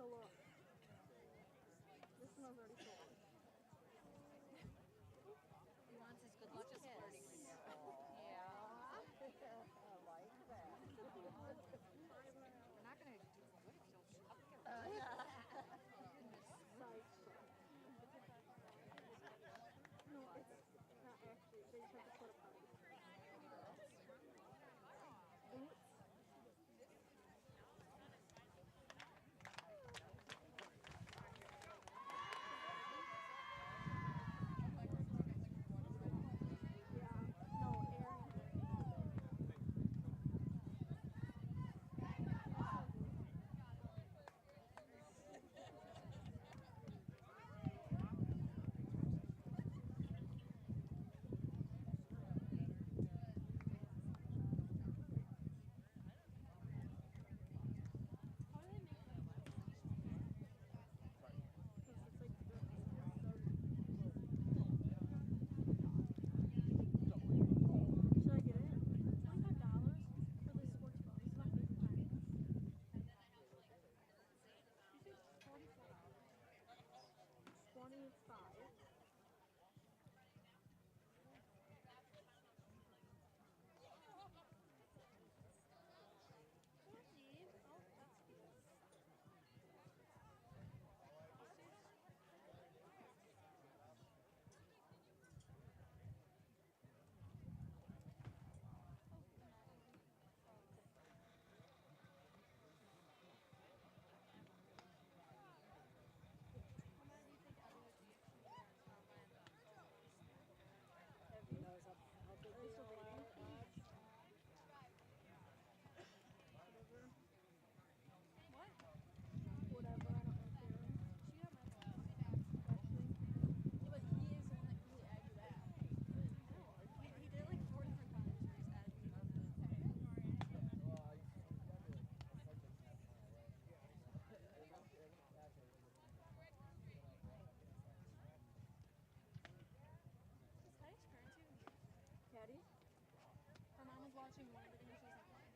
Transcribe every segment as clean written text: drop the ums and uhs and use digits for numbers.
So look. This smells already so long. He wants his good luck just flirting with you. Yeah. I like that. We're not going to do good if you don't shut your Yeah. No, it's not actually. They just have to put a party. Her mom was watching one of the things. She was like, "Why?"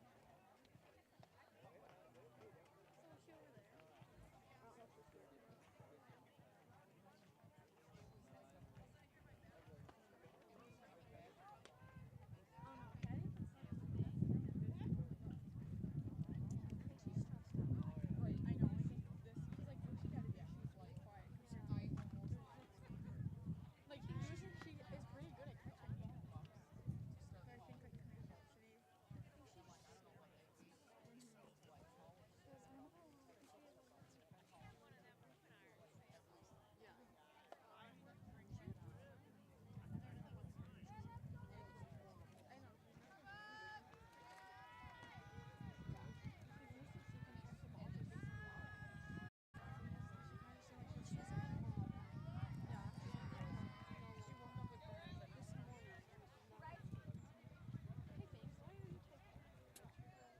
So is she over there? Oh, that's just weird. Oh no, Patty can see it. I think she's stressed out. Right, I know. I think this, because like when she got it, she's like quiet. Because I almost like usually she is pretty good at catching balls. But I think like tonight she, I think she's just scared. She goes, I'm a ball. Yeah. I know.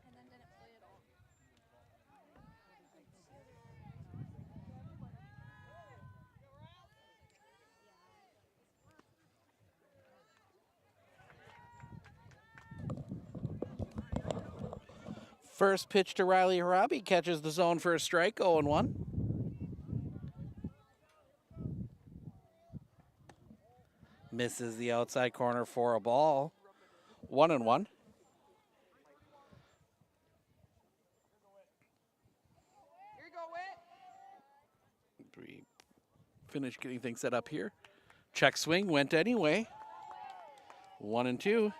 And then didn't play at all. First pitch to Riley Harabi, catches the zone for a strike, 0-1. Misses the outside corner for a ball, 1-1. Here you go, Whit. We finish getting things set up here. Check swing went anyway. 1-2.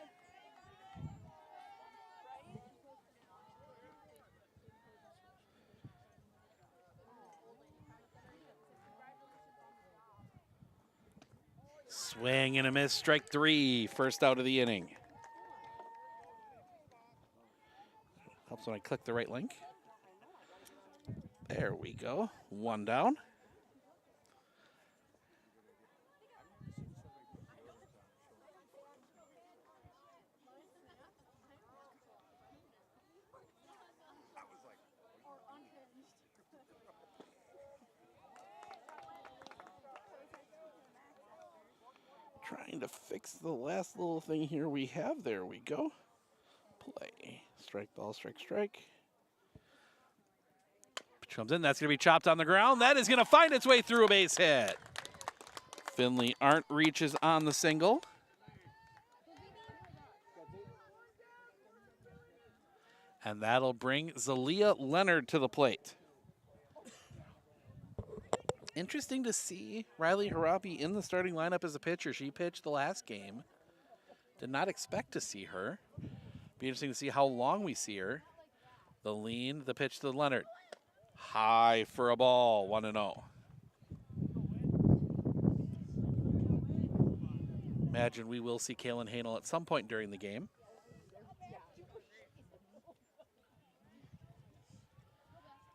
Swing and a miss, strike 3, first out of the inning. Helps when I click the right link. There we go. 1 down. Trying to fix the last little thing here we have. There we go. Play. Strike ball, strike, strike. comes in. That's going to be chopped on the ground. That is going to find its way through a base hit. Finley Arndt reaches on the single. And that'll bring Zalia Leonard to the plate. Interesting to see Riley Harabi in the starting lineup as a pitcher. She pitched the last game. Did not expect to see her. Be interesting to see how long we see her. The lean, the pitch to Leonard. High for a ball, 1-0. Imagine we will see Kaylin Hanel at some point during the game.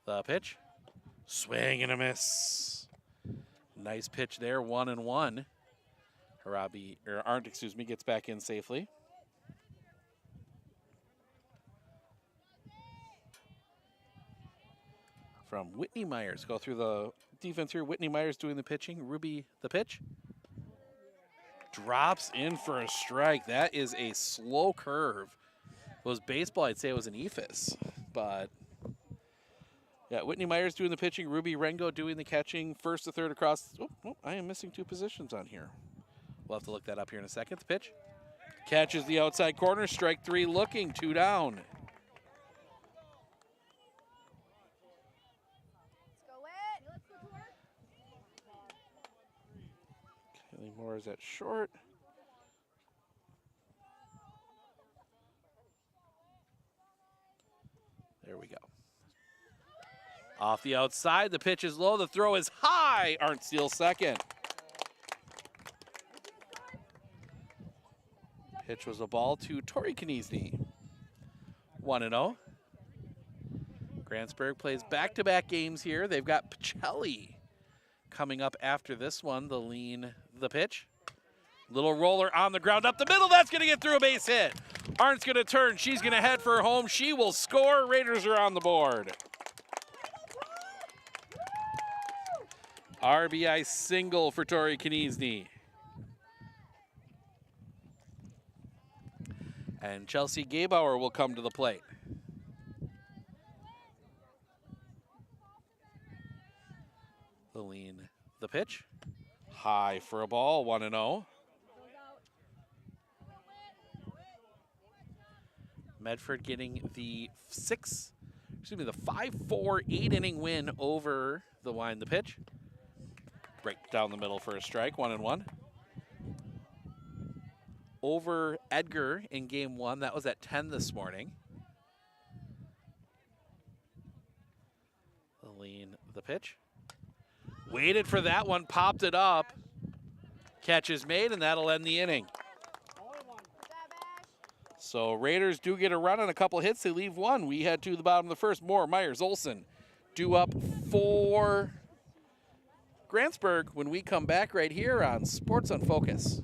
The pitch. Swing and a miss. Nice pitch there, 1-1. Arndt, gets back in safely. From Whitney Myers, go through the defense here. Whitney Myers doing the pitching. Ruby, the pitch. Drops in for a strike. That is a slow curve. If it was baseball, I'd say it was an ephus, but yeah, Whitney Myers doing the pitching. Ruby Rengo doing the catching. First to third across. Oh, I am missing 2 positions on here. We'll have to look that up here in a second. The pitch. Catches the outside corner. Strike 3 looking. 2 down. Kaylee Moore is at short. There we go. Off the outside, the pitch is low, the throw is high. Arndt steals second. Pitch was a ball to Tori Kniesny. 1-0. Grantsburg plays back-to-back games here. They've got Pacelli coming up after this one. The lean, the pitch. Little roller on the ground up the middle. That's going to get through a base hit. Arndt's going to turn. She's going to head for home. She will score. Raiders are on the board. RBI single for Tori Kniesny. And Chelsea Gabauer will come to the plate. The lean, the pitch. High for a ball, 1-0. Medford getting the 5-4 8-inning win over the Wine, the pitch. Break down the middle for a strike, 1-1. Over Edgar in game 1, that was at 10 this morning. The lean, the pitch. Waited for that one, popped it up. Catch is made, and that'll end the inning. So Raiders do get a run on a couple hits. They leave one. We head to the bottom of the first. Moore, Myers, Olsen due up for Grantsburg when we come back right here on Sports on Focus.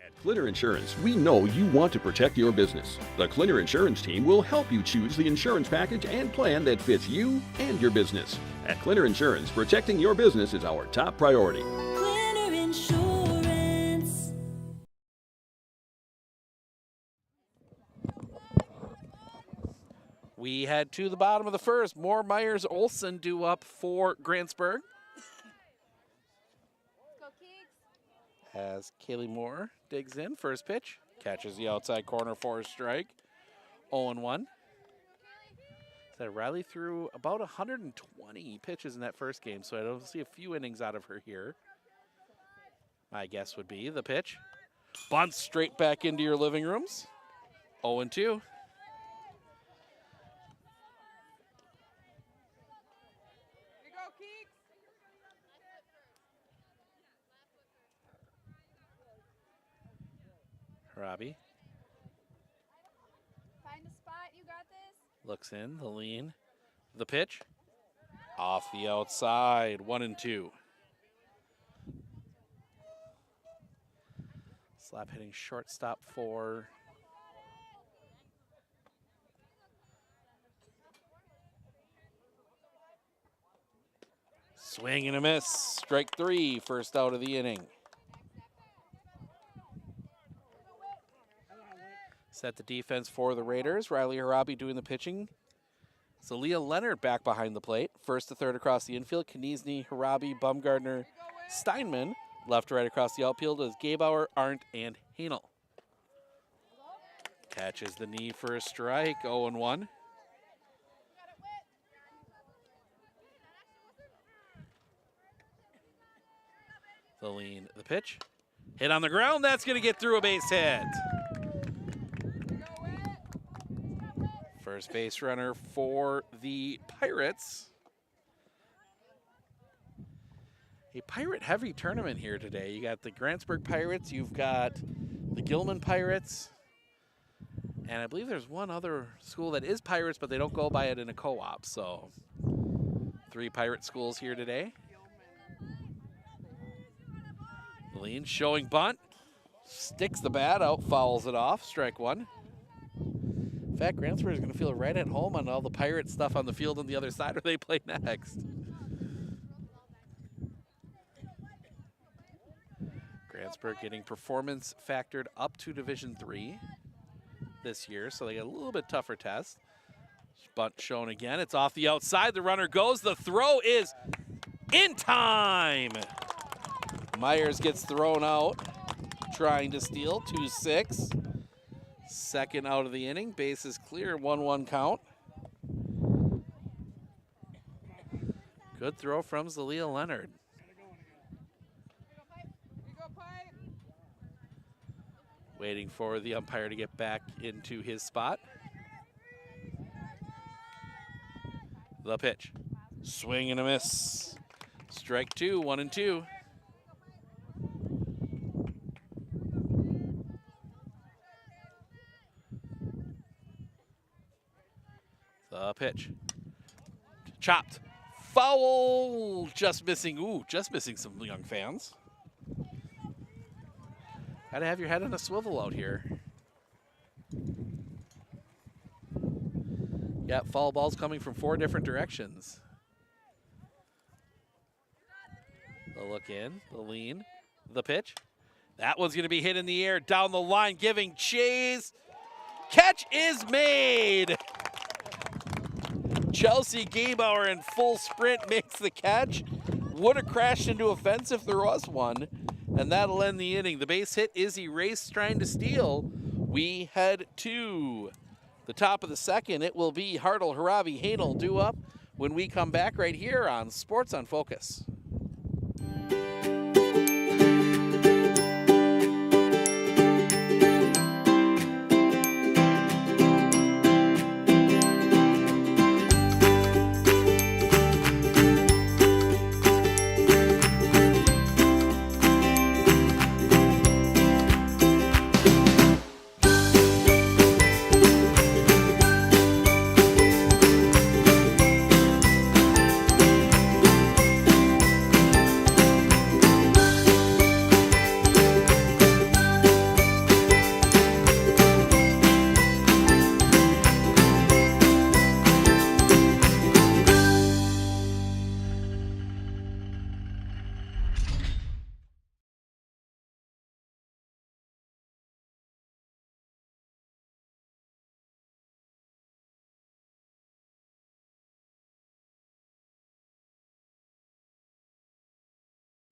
At Clinner Insurance, we know you want to protect your business. The Clinner Insurance team will help you choose the insurance package and plan that fits you and your business. At Clinner Insurance, protecting your business is our top priority. Clinner Insurance. We head to the bottom of the first. Moore, Myers, Olsen due up for Grantsburg. As Kaylee Moore digs in, first pitch, catches the outside corner for a strike. 0-1. Said Riley threw about 120 pitches in that first game, so I don't see a few innings out of her here. My guess would be the pitch. Bunt straight back into your living rooms. 0-2. You go, Keeks. Robbie Find a spot. You got this. looks in, the lean. The pitch. Off the outside, 1-2. Slap hitting shortstop for swing and a miss. Strike 3, first out of the inning. Set the defense for the Raiders. Riley Harabi doing the pitching. Zalia Leonard back behind the plate. First to third across the infield. Kniesny, Harabi, Bumgardner, Steinman. Left to right across the outfield is Gabauer, Arndt, and Hanel. Catches the knee for a strike. 0-1. The lean, the pitch. Hit on the ground. That's going to get through a base hit. First base runner for the Pirates. A pirate-heavy tournament here today. You got the Grantsburg Pirates, you've got the Gilman Pirates, and I believe there's one other school that is Pirates, but they don't go by it in a co-op, so 3 pirate schools here today. Lean showing bunt, sticks the bat out, fouls it off, strike 1. In fact, Grantsburg is going to feel right at home on all the pirate stuff on the field on the other side where they play next. Grantsburg getting performance factored up to Division III this year, so they get a little bit tougher test. Bunt shown again. It's off the outside. The runner goes. The throw is in time. Myers gets thrown out, trying to steal. 2-6. Second out of the inning. Base is clear. 1-1 count. Good throw from Zalia Leonard. Waiting for the umpire to get back into his spot. The pitch. Swing and a miss. Strike 2, 1-2. The pitch. Chopped. Foul. Just missing. Ooh, just missing some young fans. Gotta have your head on a swivel out here. Yeah, foul ball's coming from 4 different directions. The look in, the lean, the pitch. That one's gonna be hit in the air, down the line, giving chase. Catch is made. Chelsea Gabauer in full sprint makes the catch. Would have crashed into a fence if there was one. And that'll end the inning. The base hit is erased, trying to steal. We head to the top of the second. It will be Hartle, Harabi, Hanel due up when we come back right here on Sports on Focus.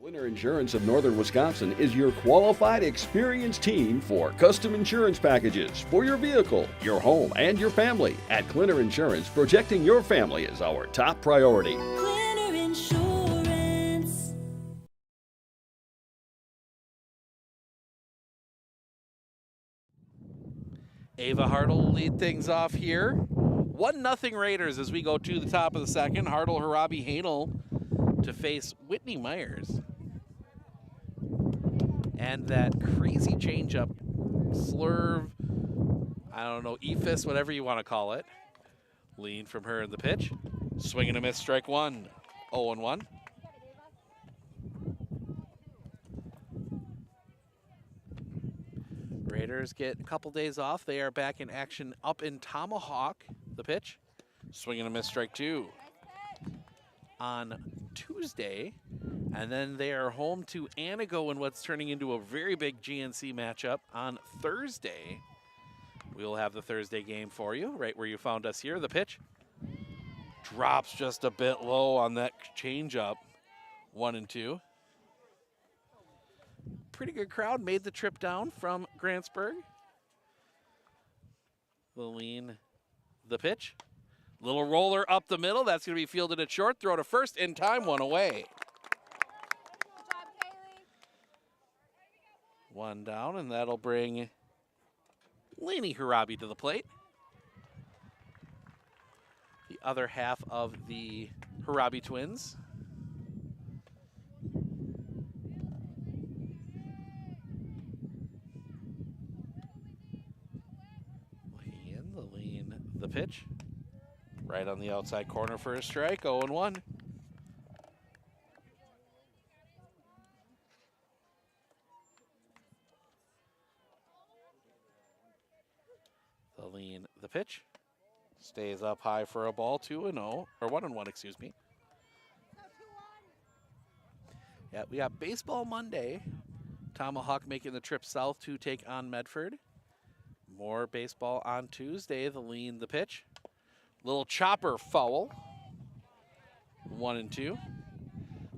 Clinner Insurance of Northern Wisconsin is your qualified, experienced team for custom insurance packages for your vehicle, your home, and your family. At Clinner Insurance, protecting your family is our top priority. Clinner Insurance. Ava Hartle will lead things off here. 1-0 Raiders as we go to the top of the second. Hartle, Harabi, Hanel to face Whitney Myers. And that crazy changeup, slurve, I don't know, ephus, whatever you want to call it. Lean from her in the pitch. Swing and a miss, strike one. 0-1. Raiders get a couple days off. They are back in action up in Tomahawk. The pitch. Swing and a miss, strike two. On Tuesday. And then they are home to Anago in what's turning into a very big GNC matchup on Thursday. We'll have the Thursday game for you, right where you found us here. The pitch drops just a bit low on that changeup. 1-2. Pretty good crowd made the trip down from Grantsburg. The lean, the pitch. Little roller up the middle. That's going to be fielded at short. Throw to first in time, one away. One down, and that'll bring Lainey Harabi to the plate. The other half of the Harabi twins. The pitch. Right on the outside corner for a strike, 0-1. The lean, the pitch. Stays up high for a ball, 2-0, or 1-1, excuse me. Yeah, we got baseball Monday. Tomahawk making the trip south to take on Medford. More baseball on Tuesday. The lean, the pitch. Little chopper foul. 1-2.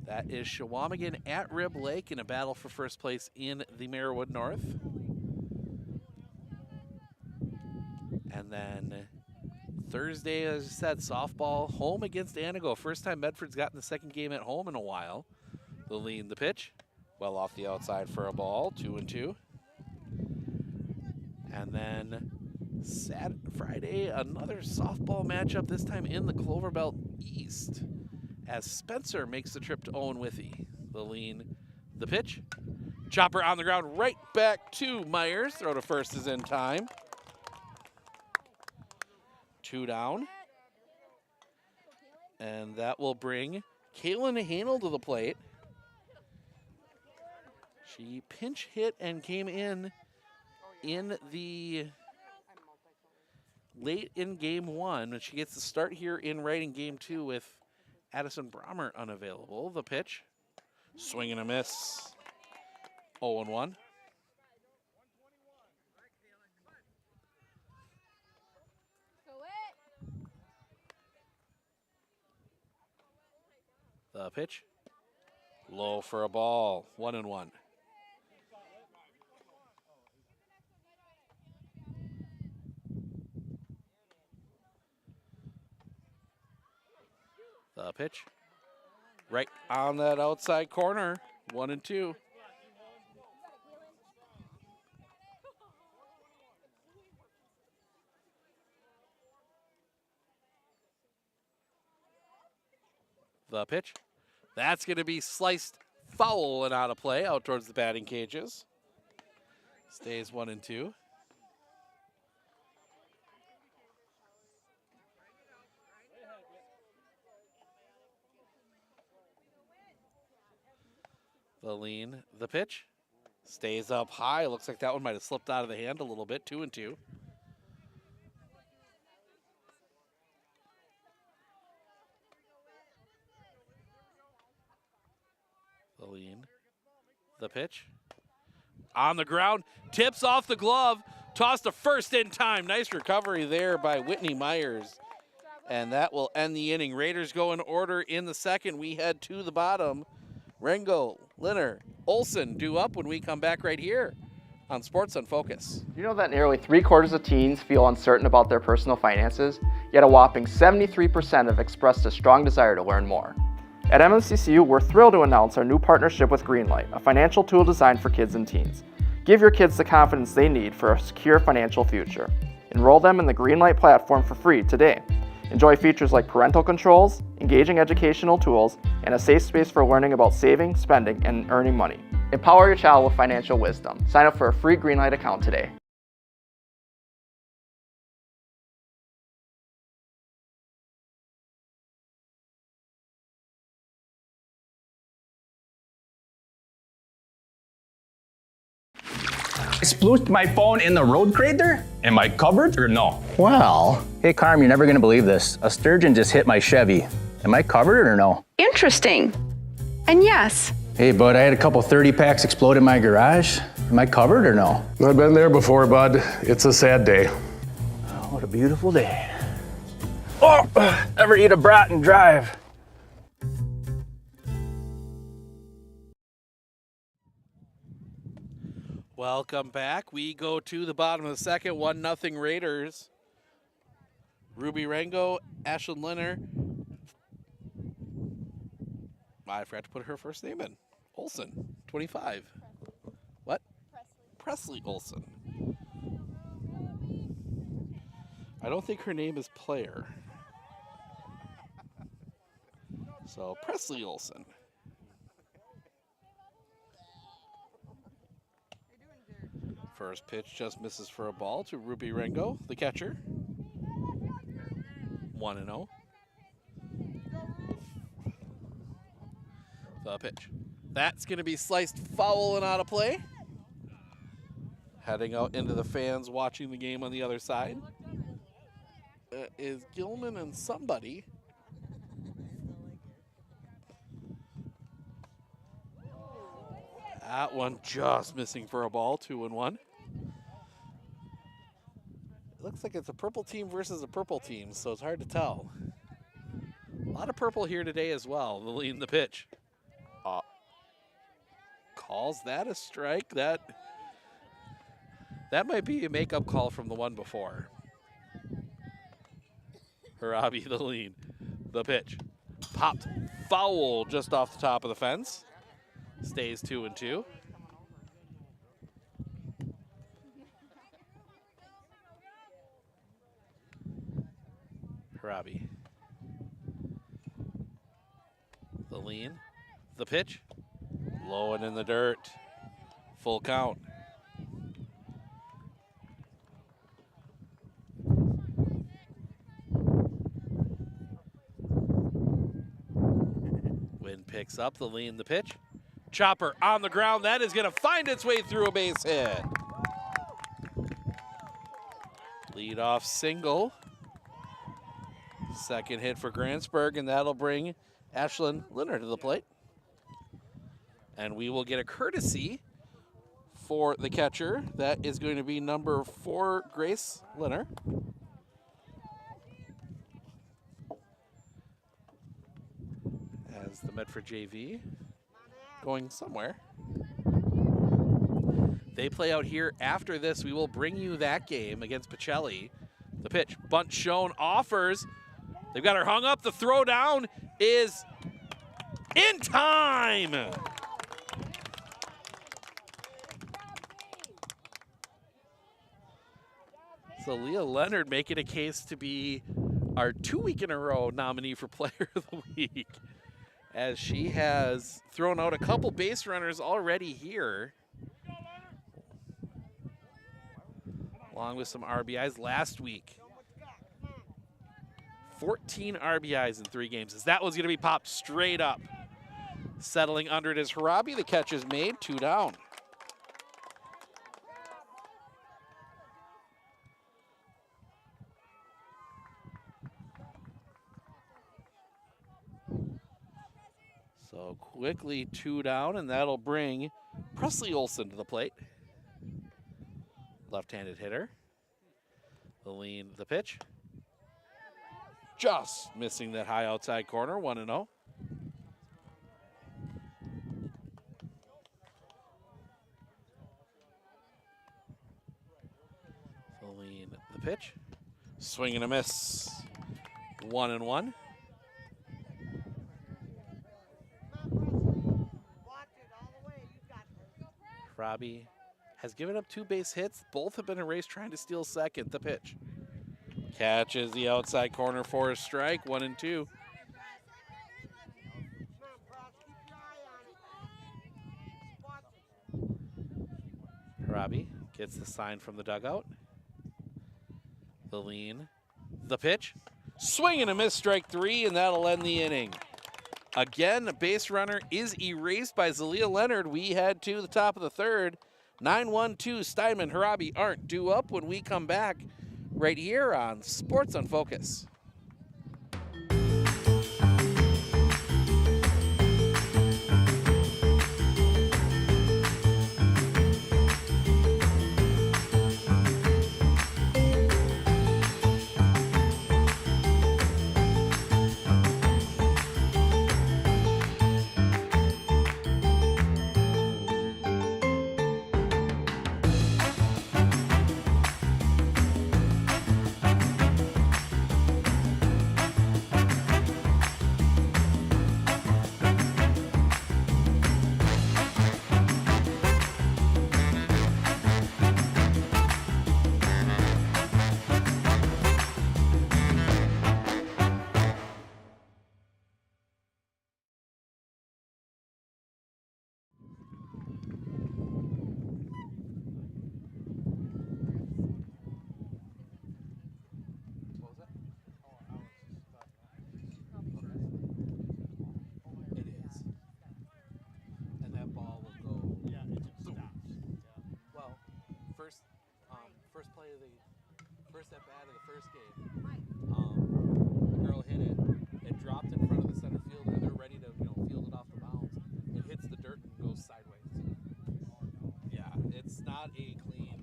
That is Shawamigan at Rib Lake in a battle for first place in the Marywood North. And then Thursday, as I said, softball home against Anago. First time Medford's gotten the second game at home in a while. The lean, the pitch. Well off the outside for a ball, 2-2. And then Friday, another softball matchup, this time in the Clover Belt East, as Spencer makes the trip to Owen Withy. The lean, the pitch. Chopper on the ground, right back to Myers. Throw to first is in time. 2 down. And that will bring Kaylin Hanel to the plate. She pinch hit and came in the late in game one. She gets the start here in right in game two with Addison Brommer unavailable. The pitch, swing and a miss, 0-1. The pitch, low for a ball, 1-1. The pitch, right on that outside corner, 1-2. The pitch, that's going to be sliced foul and out of play, out towards the batting cages. Stays 1-2. The lean, the pitch, stays up high. Looks like that one might have slipped out of the hand a little bit, 2-2. The lean, the pitch, on the ground, tips off the glove, tossed to first in time. Nice recovery there by Whitney Myers. And that will end the inning. Raiders go in order in the second. We head to the bottom Rengo, Linner, Olson due up when we come back right here on Sports on Focus. You know that nearly 3/4 of teens feel uncertain about their personal finances, yet a whopping 73% have expressed a strong desire to learn more. At MNCCU, we're thrilled to announce our new partnership with Greenlight, a financial tool designed for kids and teens. Give your kids the confidence they need for a secure financial future. Enroll them in the Greenlight platform for free today. Enjoy features like parental controls, engaging educational tools, and a safe space for learning about saving, spending, and earning money. Empower your child with financial wisdom. Sign up for a free Greenlight account today. I splooshed my phone in the road crater? Am I covered or no? Well, hey Carm, you're never gonna believe this. A sturgeon just hit my Chevy. Am I covered or no? Interesting. And yes. Hey bud, I had a couple 30 packs explode in my garage. Am I covered or no? I've been there before, bud. It's a sad day. Oh, what a beautiful day. Oh, ever eat a brat and drive? Welcome back. We go to the bottom of the second, 1-0 Raiders. Ruby Rango, Ashlyn Linner. I forgot to put her first name in. Olson, 25. What? Presley Olson. I don't think her name is Player. So Presley Olson. First pitch just misses for a ball to Ruby Rengo, the catcher. 1-0. The pitch. That's going to be sliced foul and out of play. Heading out into the fans watching the game on the other side is Gilman and somebody. That one just missing for a ball, 2-1. It looks like it's a purple team versus a purple team, so it's hard to tell. A lot of purple here today as well. The lead in the pitch. Calls that a strike. That might be a makeup call from the one before. Harabi, the lead. The pitch. Popped foul just off the top of the fence. Stays 2-2. Harabi. The lean. The pitch. Low and in the dirt. Full count. Wind picks up the lean, the pitch. Chopper on the ground. That is going to find its way through a base hit. Leadoff single. Second hit for Grantsburg, and that'll bring Ashlyn Linner to the plate. And we will get a courtesy for the catcher. That is going to be number 4, Grace Linner. As the Medford JV going somewhere. They play out here after this. We will bring you that game against Pacelli. The pitch, bunt shown, offers. They've got her hung up. The throw down is in time. So Leah Leonard making a case to be our 2-week-in-a-row nominee for Player of the Week, as she has thrown out a couple base runners already here, along with some RBIs last week. 14 RBIs in 3 games, as that was going to be popped straight up. Settling under it is Harabi. The catch is made, 2 down. So quickly 2 down, and that'll bring Presley Olson to the plate. Left-handed hitter. The lean, the pitch. Just missing that high outside corner, 1-0. pitch. Swing and a miss. 1-1. Robbie has given up 2 base hits. Both have been erased trying to steal second. The pitch. Catches the outside corner for a strike. 1-2. Robbie gets the sign from the dugout. The lean. The pitch. Swing and a miss, strike 3, and that'll end the inning. Again, a base runner is erased by Zalia Leonard. We head to the top of the third. 9-1-2, Steinman, Harabi aren't due up when we come back right here on Sports on Focus. First at bat of the first game, the girl hit it. It dropped in front of the center fielder. They're ready to, field it off the mound. It hits the dirt and goes sideways. Yeah, it's not a clean.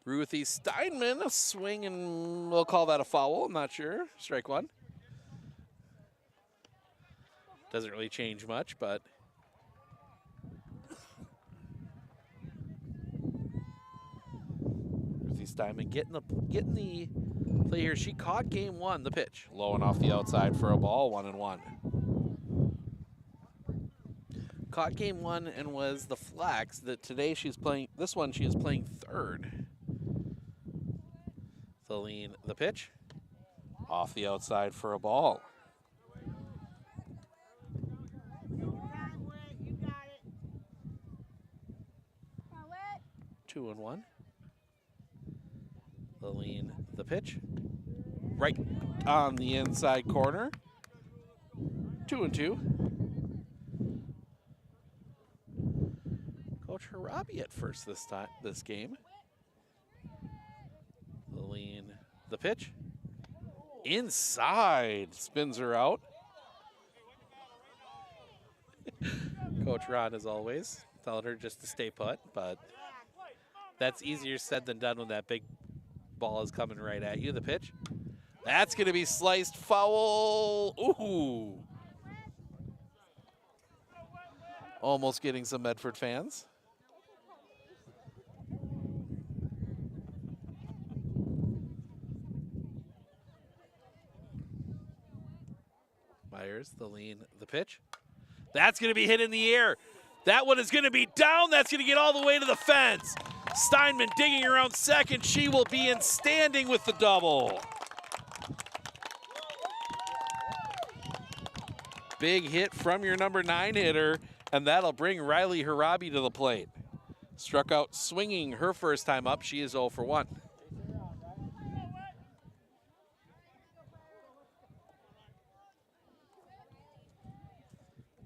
Ruthie Steinman, a swing, and we'll call that a foul. I'm not sure. Strike 1. Doesn't really change much, but. Steinman getting the play here. She caught game 1, the pitch. Low and off the outside for a ball, 1-1. Caught game 1 and was the flex that today she's playing. This one she is playing third. The lean, the pitch. Off the outside for a ball. Two and 1. The lean, the pitch. Right on the inside corner. 2-2. Coach Harabi at first this game. The lean, the pitch. Inside, spins her out. Coach Ron, as always, telling her just to stay put, but that's easier said than done when that big ball is coming right at you. The pitch. That's going to be sliced foul. Ooh. Almost getting some Medford fans. Myers, the lean, the pitch. That's going to be hit in the air. That one is going to be down. That's going to get all the way to the fence. Steinman digging around second. She will be in standing with the double. Big hit from your number 9 hitter, and that'll bring Riley Harabi to the plate. Struck out swinging her first time up. She is 0 for 1.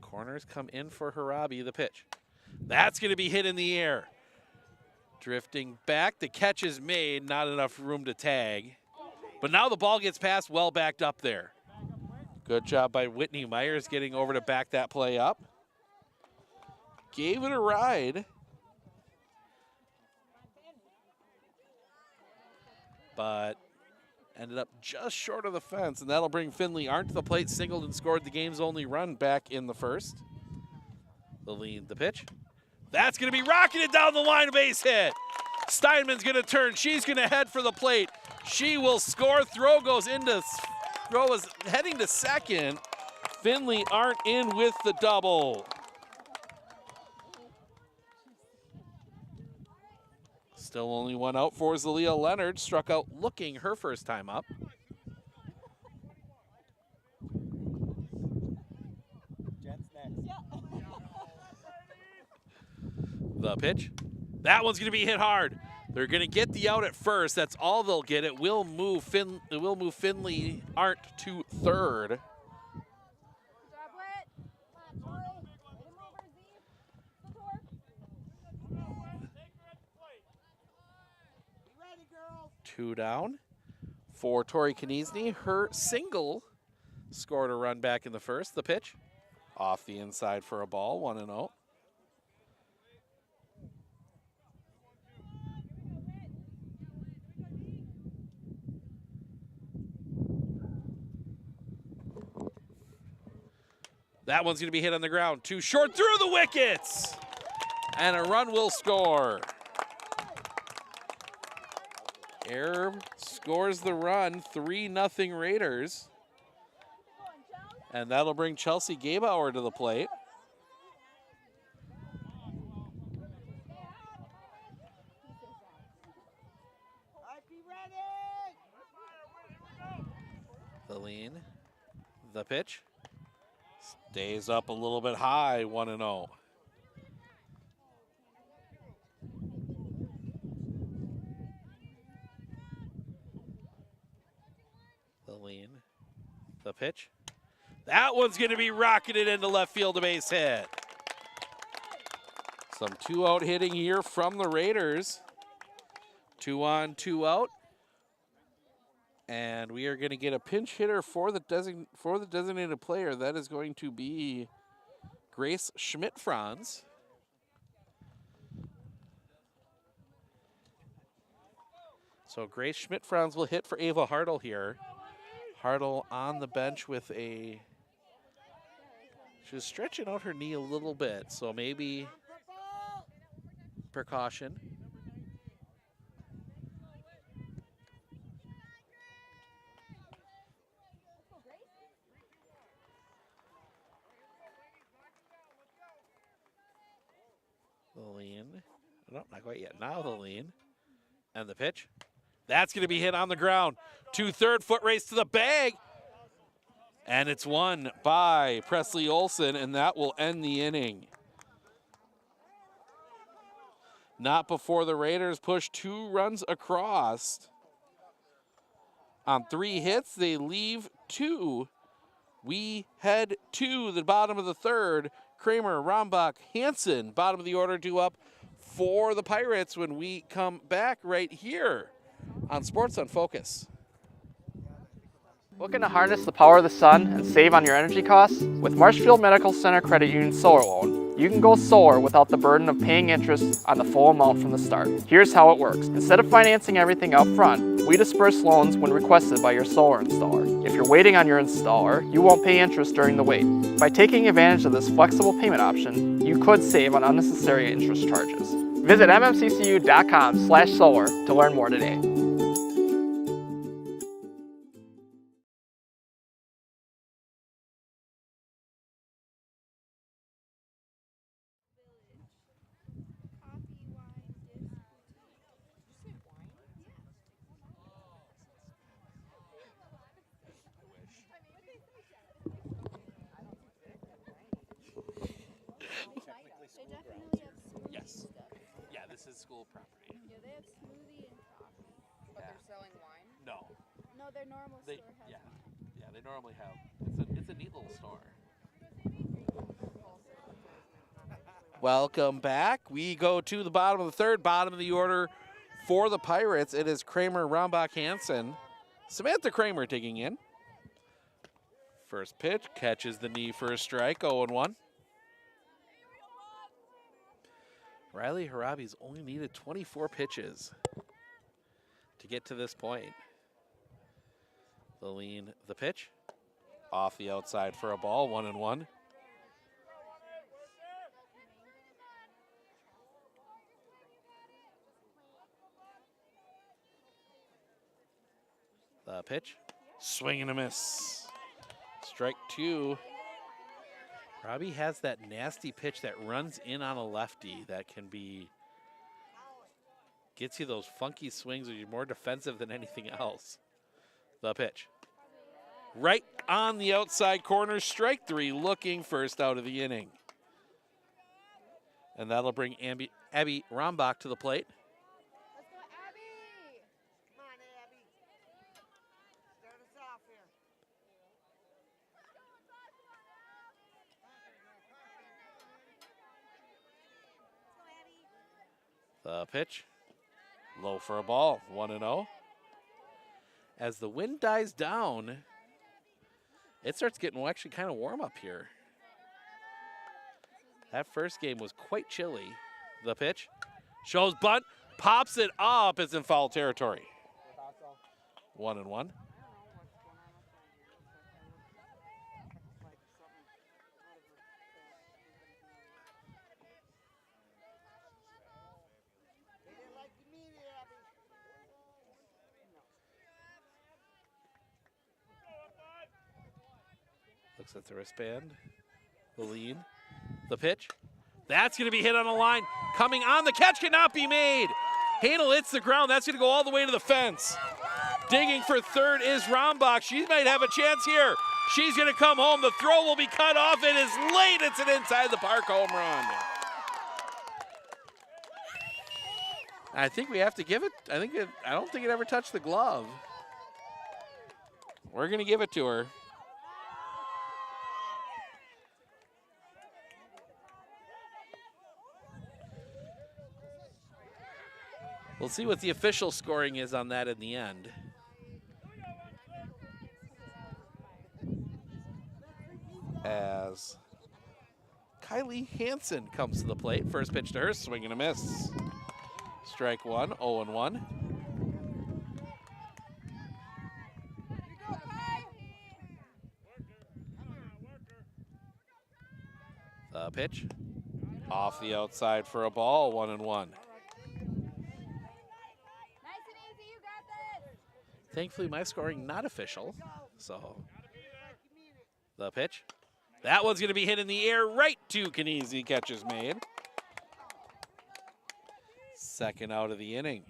Corners come in for Harabi, the pitch. That's going to be hit in the air. Drifting back, the catch is made, not enough room to tag. But now the ball gets passed well backed up there. Good job by Whitney Myers getting over to back that play up. Gave it a ride. But ended up just short of the fence, and that'll bring Finley Arndt to the plate, singled and scored the game's only run back in the first. The lead, the pitch. That's going to be rocketed down the line, base hit. Steinman's going to turn. She's going to head for the plate. She will score. Throw goes into, throw is heading to second. Finley aren't in with the double. Still only one out for Zalia Leonard. Struck out looking her first time up. The pitch. That one's going to be hit hard. They're going to get the out at first. That's all they'll get. It will move Finley Arndt to third. Two down for Tori Kniesny. Her single scored a run back in the first. The pitch off the inside for a ball, 1-0. That one's going to be hit on the ground. Too short through the wickets. And a run will score. Air scores the run, 3-0 Raiders. And that'll bring Chelsea Gabauer to the plate. The lean, the pitch. Stays up a little bit high, 1-0. The lean, the pitch. That one's going to be rocketed into left field, a base hit. Some 2-out hitting here from the Raiders. 2 on, 2 out. And we are going to get a pinch hitter for the designated player. That is going to be Grace Schmidt-Franz. So Grace Schmidt-Franz will hit for Ava Hartle here. Hartle on the bench with a, she's stretching out her knee a little bit, so maybe precaution. The lean. No, not quite yet. Now the lean. And the pitch. That's going to be hit on the ground. 2-3 foot race to the bag. And it's won by Presley Olson, and that will end the inning. Not before the Raiders push 2 runs across. On 3 hits, they leave 2. We head to the bottom of the third. Kramer, Rombach, Hansen, bottom of the order, due up for the Pirates when we come back right here on Sports on Focus. Looking to harness the power of the sun and save on your energy costs? With Marshfield Medical Center Credit Union Solar Loan, you can go solar without the burden of paying interest on the full amount from the start. Here's how it works. Instead of financing everything up front, we disperse loans when requested by your solar installer. If you're waiting on your installer, you won't pay interest during the wait. By taking advantage of this flexible payment option, you could save on unnecessary interest charges. Visit mmccu.com/solar to learn more today. Yes. Yeah, this is school property. Yeah, they have smoothie and coffee. But they're selling wine? No. No, their normal store has Yeah. wine. Yeah, they normally have. It's a neat little store. Welcome back. We go to the bottom of the third, bottom of the order for the Pirates. It is Kramer, Rombach, Hansen. Samantha Kramer digging in. First pitch, catches the knee for a strike, 0-1. Riley Harabi's only needed 24 pitches to get to this point. The lean, the pitch. Off the outside for a ball, 1-1. The pitch. Swing and a miss. Strike 2. Robbie has that nasty pitch that runs in on a lefty that can be, gets you those funky swings where you're more defensive than anything else. The pitch. Right on the outside corner, strike 3, looking first out of the inning. And that'll bring Abby Rombach to the plate. Let's go, Abby. Come on, Abby. Start us off here. The pitch. Low for a ball, 1-0. As the wind dies down, it starts getting actually kind of warm up here. That first game was quite chilly. The pitch. Shows bunt. Pops it up. It's in foul territory. 1-1. Looks at the wristband. The lean. The pitch. That's going to be hit on a line. Coming on. The catch cannot be made. Hanel hits the ground. That's going to go all the way to the fence. Digging for third is Rombach. She might have a chance here. She's going to come home. The throw will be cut off. It is late. It's an inside the park home run. I think we have to give it. I don't think it ever touched the glove. We're going to give it to her. We'll see what the official scoring is on that in the end. As Kylie Hansen comes to the plate. First pitch to her, swing and a miss. Strike 1, 0-1. The pitch. Off the outside for a ball, 1-1. Thankfully, my scoring not official, so the pitch. That one's going to be hit in the air right to Knieze. Catch is made. Second out of the inning.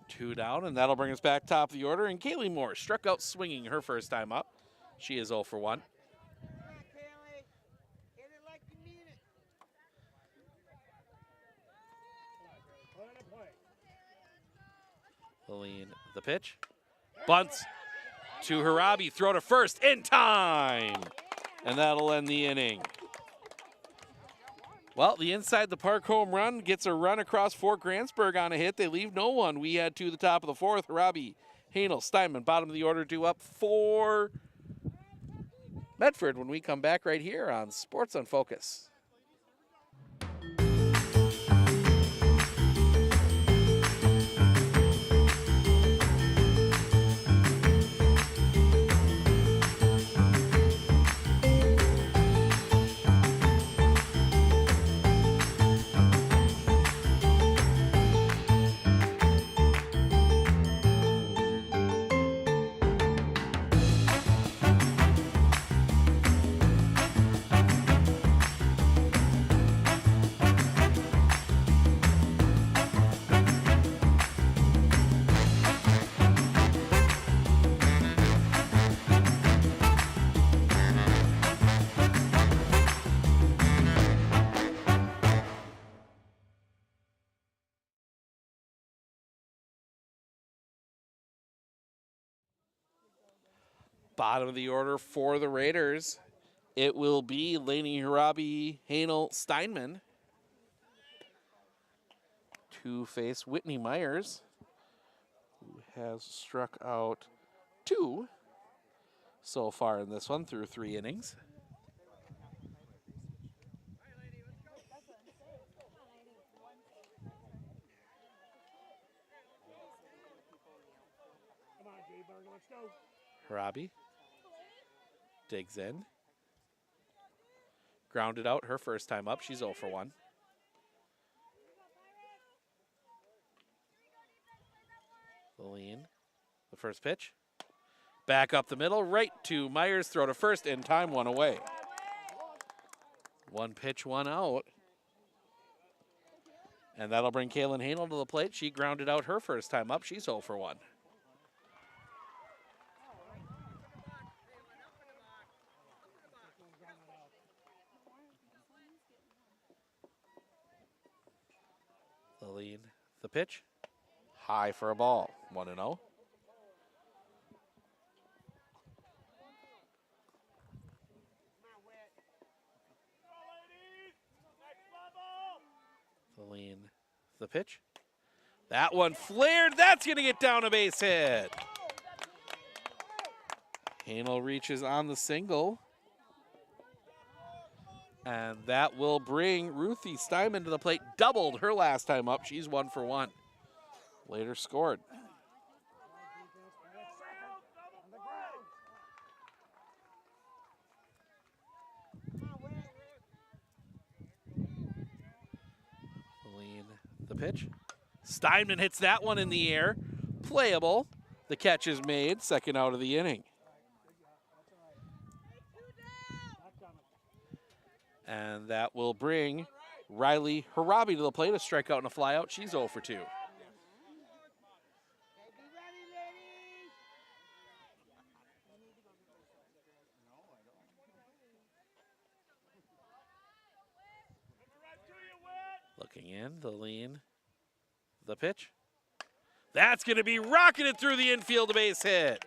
2 down, and that'll bring us back top of the order. And Kaylee Moore struck out swinging her first time up. She is 0 for 1. Lean, the pitch. Bunts to Harabi. Throw to first in time. And that'll end the inning. Well, the inside the park home run gets a run across Fort Grantsburg on a hit. They leave no one. We had to the top of the 4th. Harabi, Hanel, Steinman, bottom of the order, due up for Medford when we come back right here on Sports on Focus. Bottom of the order for the Raiders, it will be Lainey Harabi, Hanel, Steinman to face Whitney Myers, who has struck out 2 so far in this one through 3 innings. Harabi digs in. Grounded out her first time up. She's 0 for 1. The lean. The The first pitch. Back up the middle, right to Myers, throw to first, and time one away. One pitch, one out. And that'll bring Kaylin Hanel to the plate. She grounded out her first time up. She's 0 for 1. Lillian, the pitch. High for a ball. 1-0. Lillian, the pitch. That one flared. That's going to get down a base hit. Hanel reaches on the single. And that will bring Ruthie Steinman to the plate. Doubled her last time up. She's 1 for 1. Later scored. Lean the pitch. Steinman hits that one in the air. Playable. The catch is made. Second out of the inning. And that will bring Riley Harabi to the plate. A strikeout and a flyout. She's 0 for 2. Looking in, the lean, the pitch. That's going to be rocketed through the infield, base hit.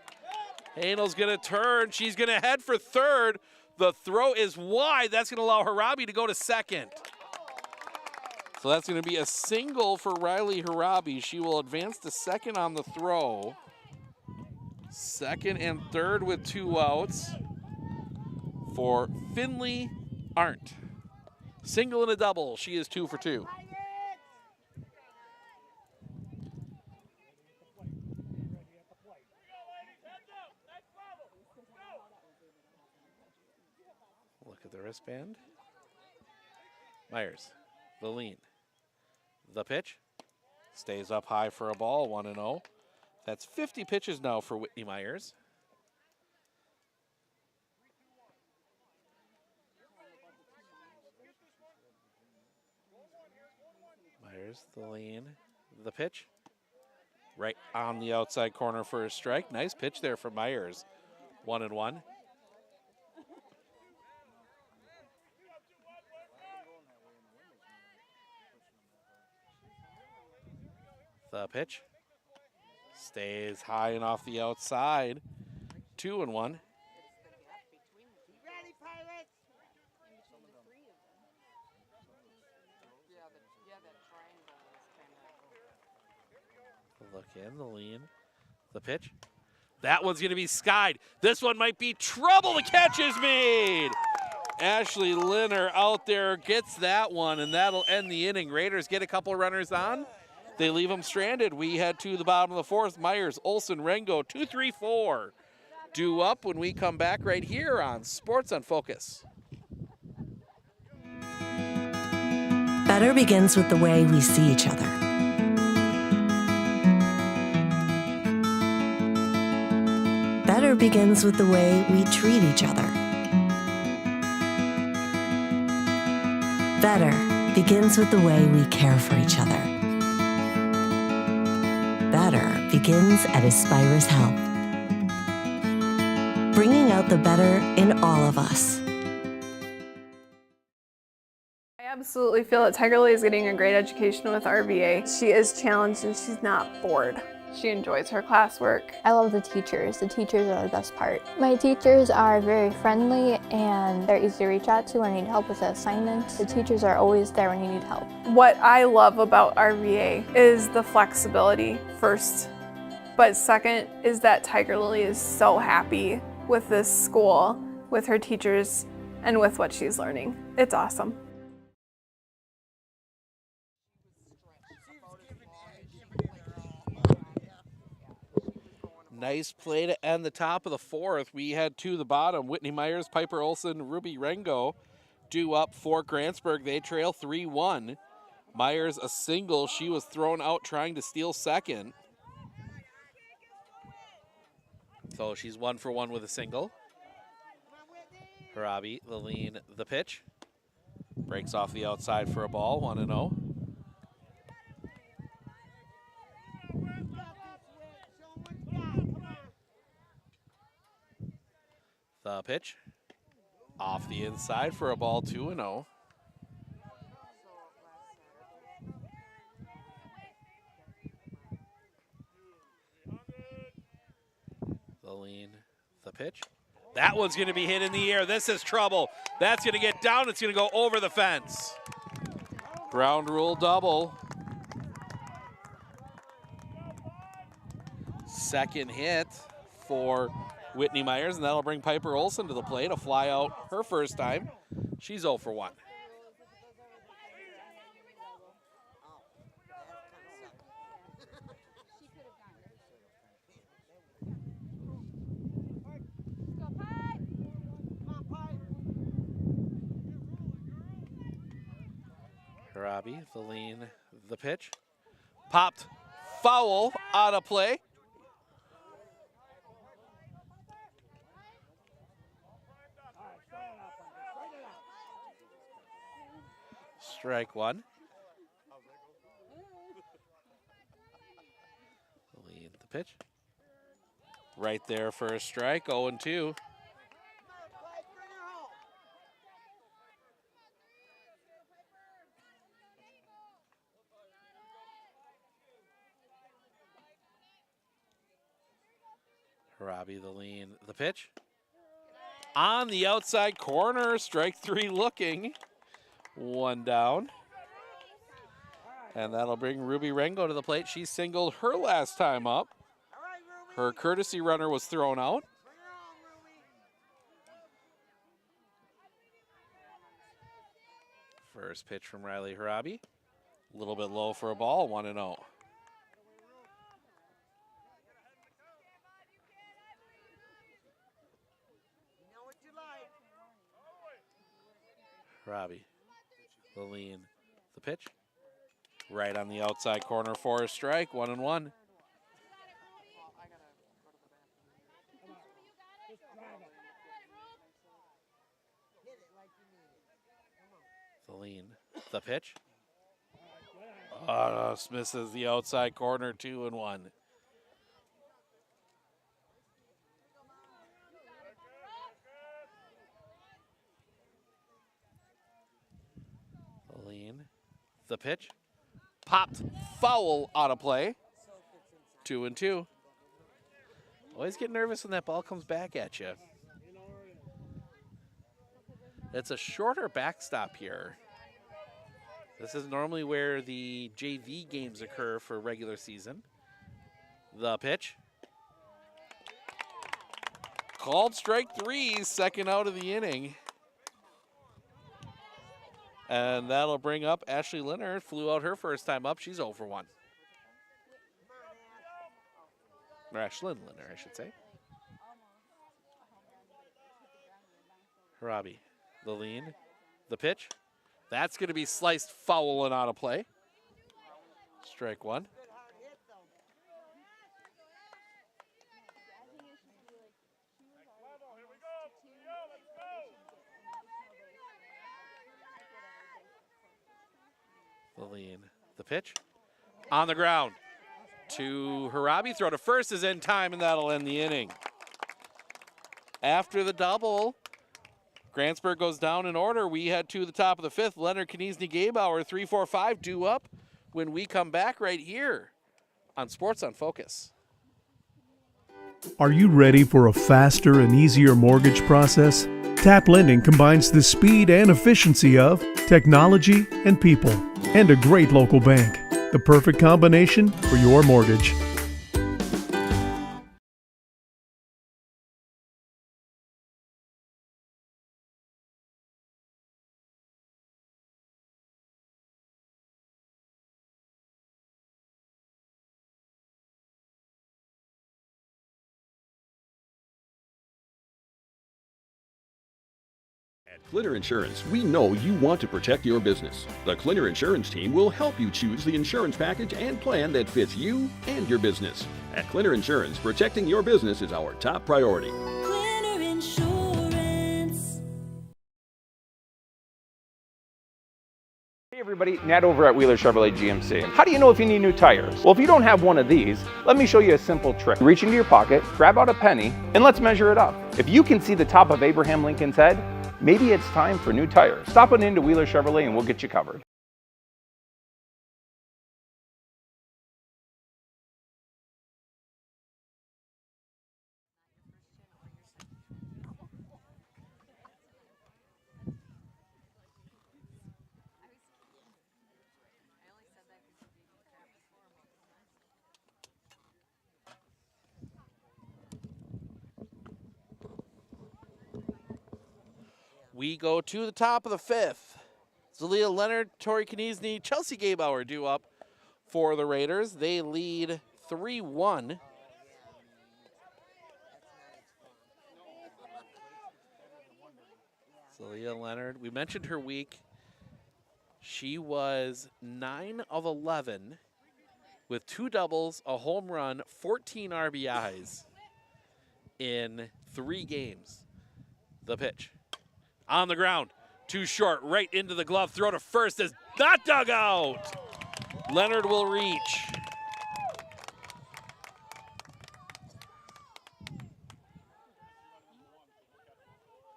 Hanel's going to turn. She's going to head for third. The throw is wide. That's going to allow Harabi to go to second. So that's going to be a single for Riley Harabi. She will advance to second on the throw. Second and third with 2 outs for Finley Arndt. Single and a double. She is 2 for 2. Look at the wristband. Myers, the lean. The pitch. Stays up high for a ball, 1-0. That's 50 pitches now for Whitney Myers. Myers, the lean, the pitch. Right on the outside corner for a strike. Nice pitch there for Myers. 1-1. The pitch. Stays high and off the outside. 2-1. Look in, the lean, the pitch. That one's going to be skied. This one might be trouble. The catch is made. Ashley Linner out there gets that one, and that'll end the inning. Raiders get a couple of runners on. They leave them stranded. We head to the bottom of the fourth. Myers, Olsen, Rengo, 2-3-4. Due up when we come back right here on Sports on Focus. Better begins with the way we see each other. Better begins with the way we treat each other. Better begins with the way we care for each other. Better begins at Aspirus Health, bringing out the better in all of us. I absolutely feel that Tiger Lily is getting a great education with RVA. She is challenged and she's not bored. She enjoys her classwork. I love the teachers. The teachers are the best part. My teachers are very friendly and they're easy to reach out to when you need help with an assignment. The teachers are always there when you need help. What I love about RVA is the flexibility first, but second is that Tiger Lily is so happy with this school, with her teachers, and with what she's learning. It's awesome. Nice play to end the top of the fourth. We head to the bottom. Whitney Myers, Piper Olsen, Ruby Rengo due up for Grantsburg. They trail 3-1. Myers a single. She was thrown out trying to steal second. So she's 1 for 1 with a single. Harabi, the lean, the pitch. Breaks off the outside for a ball, 1-0. The pitch. Off the inside for a ball, 2-0. The lean, the pitch. That one's going to be hit in the air. This is trouble. That's going to get down. It's going to go over the fence. Ground rule double. Second hit for Whitney Myers, and that'll bring Piper Olson to the plate. A fly out her first time. She's 0 for 1. Harabi, the lean, the pitch. Popped, foul, out of play. Strike 1. The lean, the pitch. Right there for a strike, 0-2. Harabi, the lean, the pitch. On the outside corner, strike 3 looking. 1 down. And that'll bring Ruby Rengo to the plate. She singled her last time up. Her courtesy runner was thrown out. First pitch from Riley Harabi. A little bit low for a ball, 1-0. Harabi, the lean, the pitch. Right on the outside corner for a strike, 1-1. The lean, the pitch. Misses the outside corner, 2-1. The lean, the pitch. Popped, foul, out of play. 2-2. Always get nervous when that ball comes back at you. It's a shorter backstop here. This is normally where the JV games occur for regular season. The pitch. Called strike 3, second out of the inning. And that'll bring up Ashley Leonard. Flew out her first time up. She's 0 for 1. Or Ashlyn Leonard, I should say. Harabi, the lean, the pitch. That's going to be sliced foul and out of play. Strike 1. The lean, the pitch. On the ground to Harabi. Throw to first is in time, and that'll end the inning. After the double, Grantsburg goes down in order. We head to the top of the 5th. Leonard Kniesny Gabauer, 3-4-5, due up when we come back right here on Sports on Focus. Are you ready for a faster and easier mortgage process? Tap Lending combines the speed and efficiency of technology and people, and a great local bank. The perfect combination for your mortgage. At Clitter Insurance, we know you want to protect your business. The Clitter Insurance team will help you choose the insurance package and plan that fits you and your business. At Clinner Insurance, protecting your business is our top priority. Clinner Insurance. Hey everybody, Nat over at Wheeler Chevrolet GMC. How do you know if you need new tires? Well, if you don't have one of these, let me show you a simple trick. Reach into your pocket, grab out a penny, and let's measure it up. If you can see the top of Abraham Lincoln's head, maybe it's time for new tires. Stop on into Wheeler Chevrolet and we'll get you covered. We go to the top of the fifth. Zalia Leonard, Tori Kniezny, Chelsea Gabauer due up for the Raiders. They lead 3-1. Zalia Leonard, we mentioned her week. She was 9 of 11 with 2 doubles, a home run, 14 RBIs in 3 games. The pitch. On the ground, too short, right into the glove, throw to first is not dug out. Leonard will reach.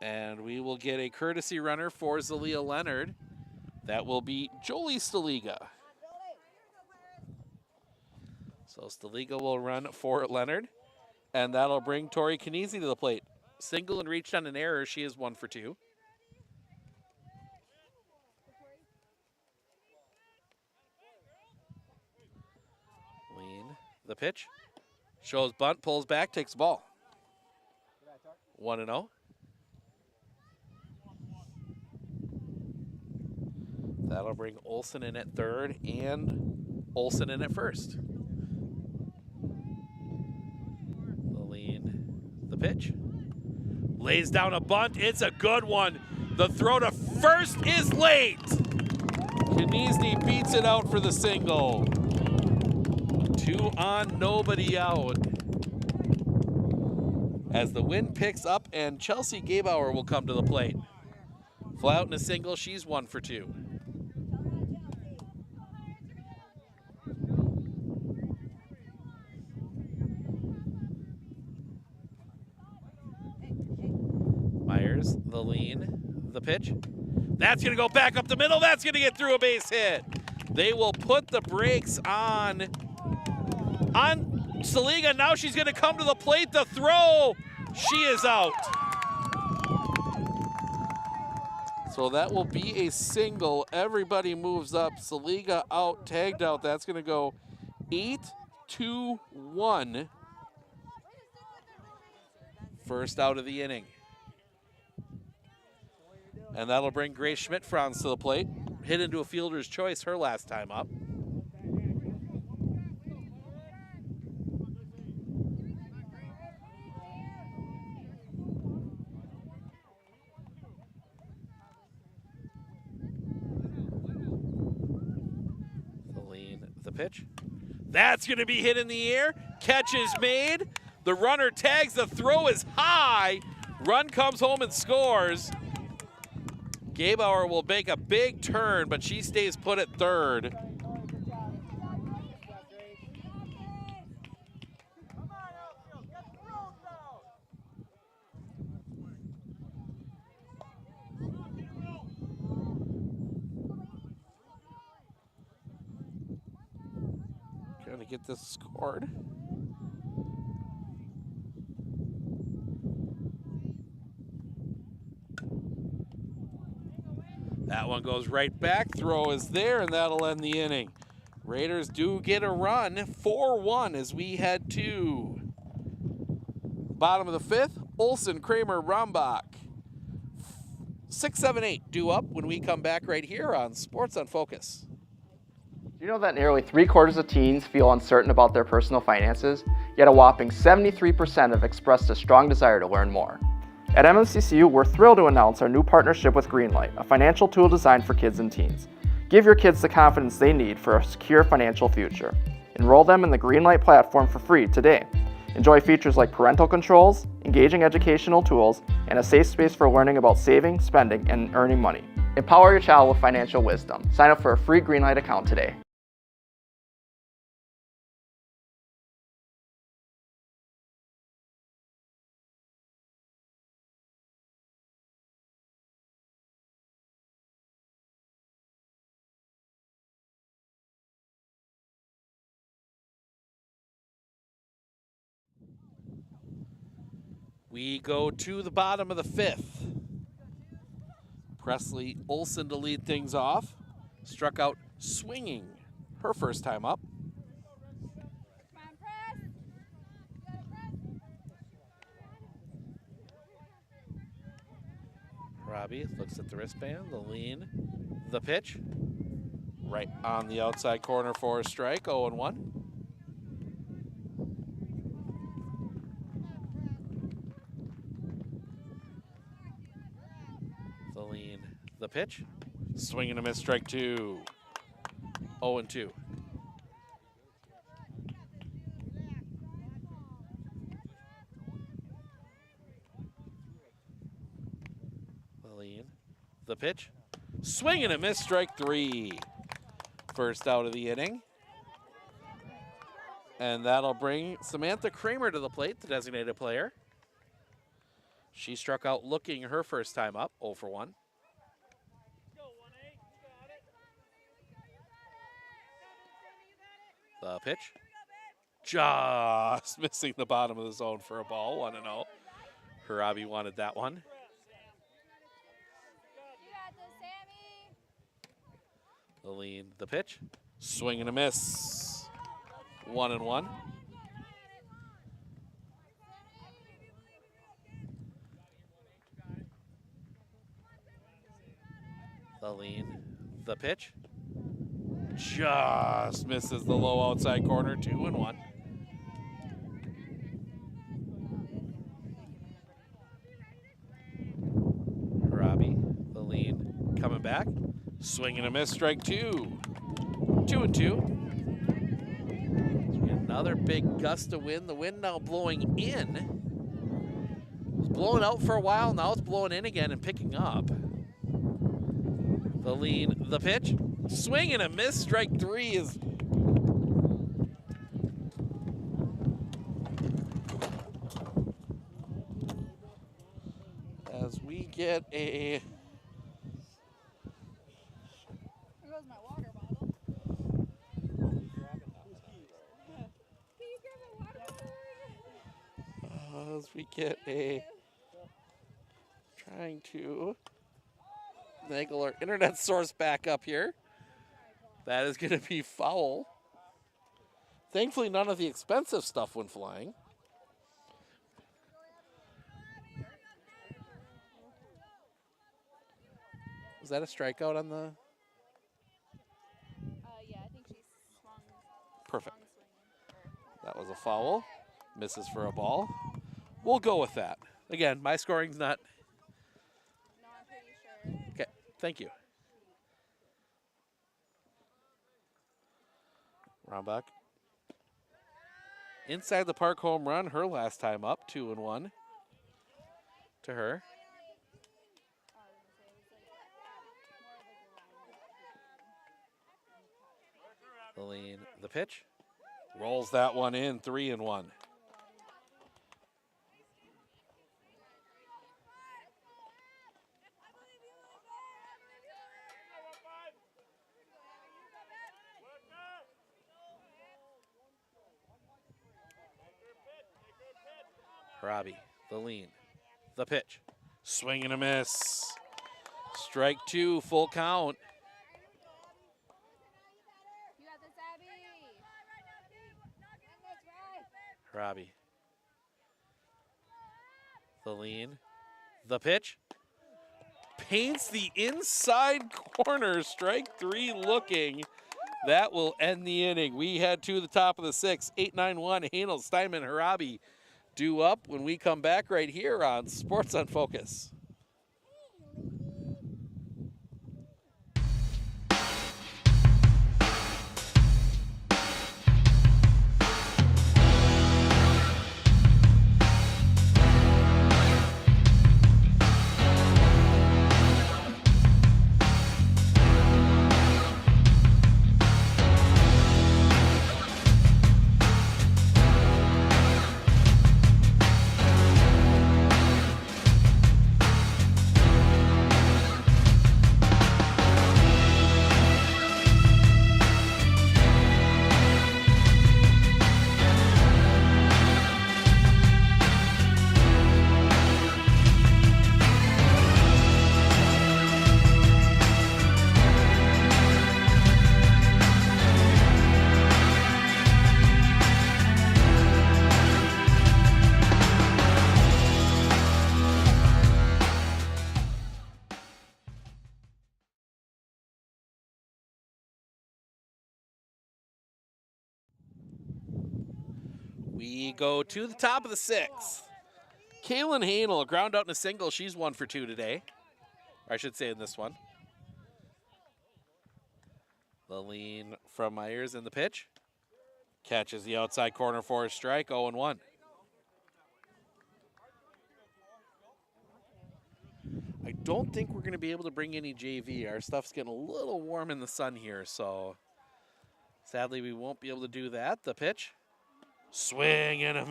And we will get a courtesy runner for Zalia Leonard. That will be Jolie Staliga. So Staliga will run for Leonard, and that'll bring Tori Kniezny to the plate. Single and reached on an error, she is 1 for 2. The pitch. Shows bunt, pulls back, takes the ball. 1-0. That'll bring Olsen in at third and Olsen in at first. Lean, the pitch. Lays down a bunt, it's a good one. The throw to first is late. Kniezny beats it out for the single. 2 on, nobody out. As the wind picks up and Chelsea Gabauer will come to the plate. Fly out in a single, she's 1 for 2. Myers, the lean, the pitch. That's gonna go back up the middle, that's gonna get through a base hit. They will put the brakes on Staliga. Now she's going to come to the plate. The throw, she is out. So that will be a single. Everybody moves up. Staliga out, tagged out. That's going to go 8-2-1. First out of the inning. And that'll bring Grace Schmidt-Franz to the plate. Hit into a fielder's choice her last time up. Pitch. That's going to be hit in the air. Catch is made. The runner tags. The throw is high. Run comes home and scores. Gabauer will make a big turn, but she stays put at third. To get this scored. That one goes right back. Throw is there, and that'll end the inning. Raiders do get a run, 4-1 as we head to bottom of the fifth. Olsen, Kramer, Rombach. 6, 7, 8 due up when we come back right here on Sports on Focus. Do you know that nearly 3/4 of teens feel uncertain about their personal finances, yet a whopping 73% have expressed a strong desire to learn more? At MMCCU, we're thrilled to announce our new partnership with Greenlight, a financial tool designed for kids and teens. Give your kids the confidence they need for a secure financial future. Enroll them in the Greenlight platform for free today. Enjoy features like parental controls, engaging educational tools, and a safe space for learning about saving, spending, and earning money. Empower your child with financial wisdom. Sign up for a free Greenlight account today. We go to the bottom of the 5th. Presley Olson to lead things off. Struck out swinging her first time up. Robbie looks at the wristband, the lean, the pitch. Right on the outside corner for a strike, 0-1. The lean, the pitch. Swing and a miss, strike 2. 0-2. The lean, the pitch. Swing and a miss, strike 3. First out of the inning. And that'll bring Samantha Kramer to the plate, the designated player. She struck out looking her first time up, 0-1. The pitch. Just missing the bottom of the zone for a ball, 1-0. Harabi wanted that one. The lean, the pitch. Swing and a miss. 1-1. The lean, the pitch. Just misses the low outside corner, 2-1. Robbie, the lean, coming back. Swing and a miss, strike 2. 2-2. Another big gust of wind. The wind now blowing in. It was blowing out for a while, now it's blowing in again and picking up. The lean, the pitch. Swing and a miss, strike 3 is... As we get a... There goes my water bottle. As we get a... Trying to... Angle our internet source back up here. That is going to be foul. Thankfully, none of the expensive stuff went flying. Was that a strikeout on the? Yeah, I think she's swung. Perfect. That was a foul. Misses for a ball. We'll go with that. Again, my scoring's not. No, I'm pretty sure. Okay, thank you. Rombach. Inside the park home run, her last time up, 2-1 to her. The lean, the pitch. Rolls that one in, 3-1. Robbie, the lean, the pitch. Swing and a miss. Strike 2, full count. Robbie. The lean. The pitch. Paints the inside corner. Strike 3 looking. That will end the inning. We head to the top of the 6th. 8-9-1. Hanel, Steinman, Harabi due up when we come back right here on Sports on Focus. We go to the top of the 6th. Kaylin Hanel, ground out in a single. She's 1 for 2 today. Or I should say in this one. The lean from Myers in the pitch. Catches the outside corner for a strike, 0-1. I don't think we're going to be able to bring any JV. Our stuff's getting a little warm in the sun here, so sadly we won't be able to do that. The pitch. Swing and a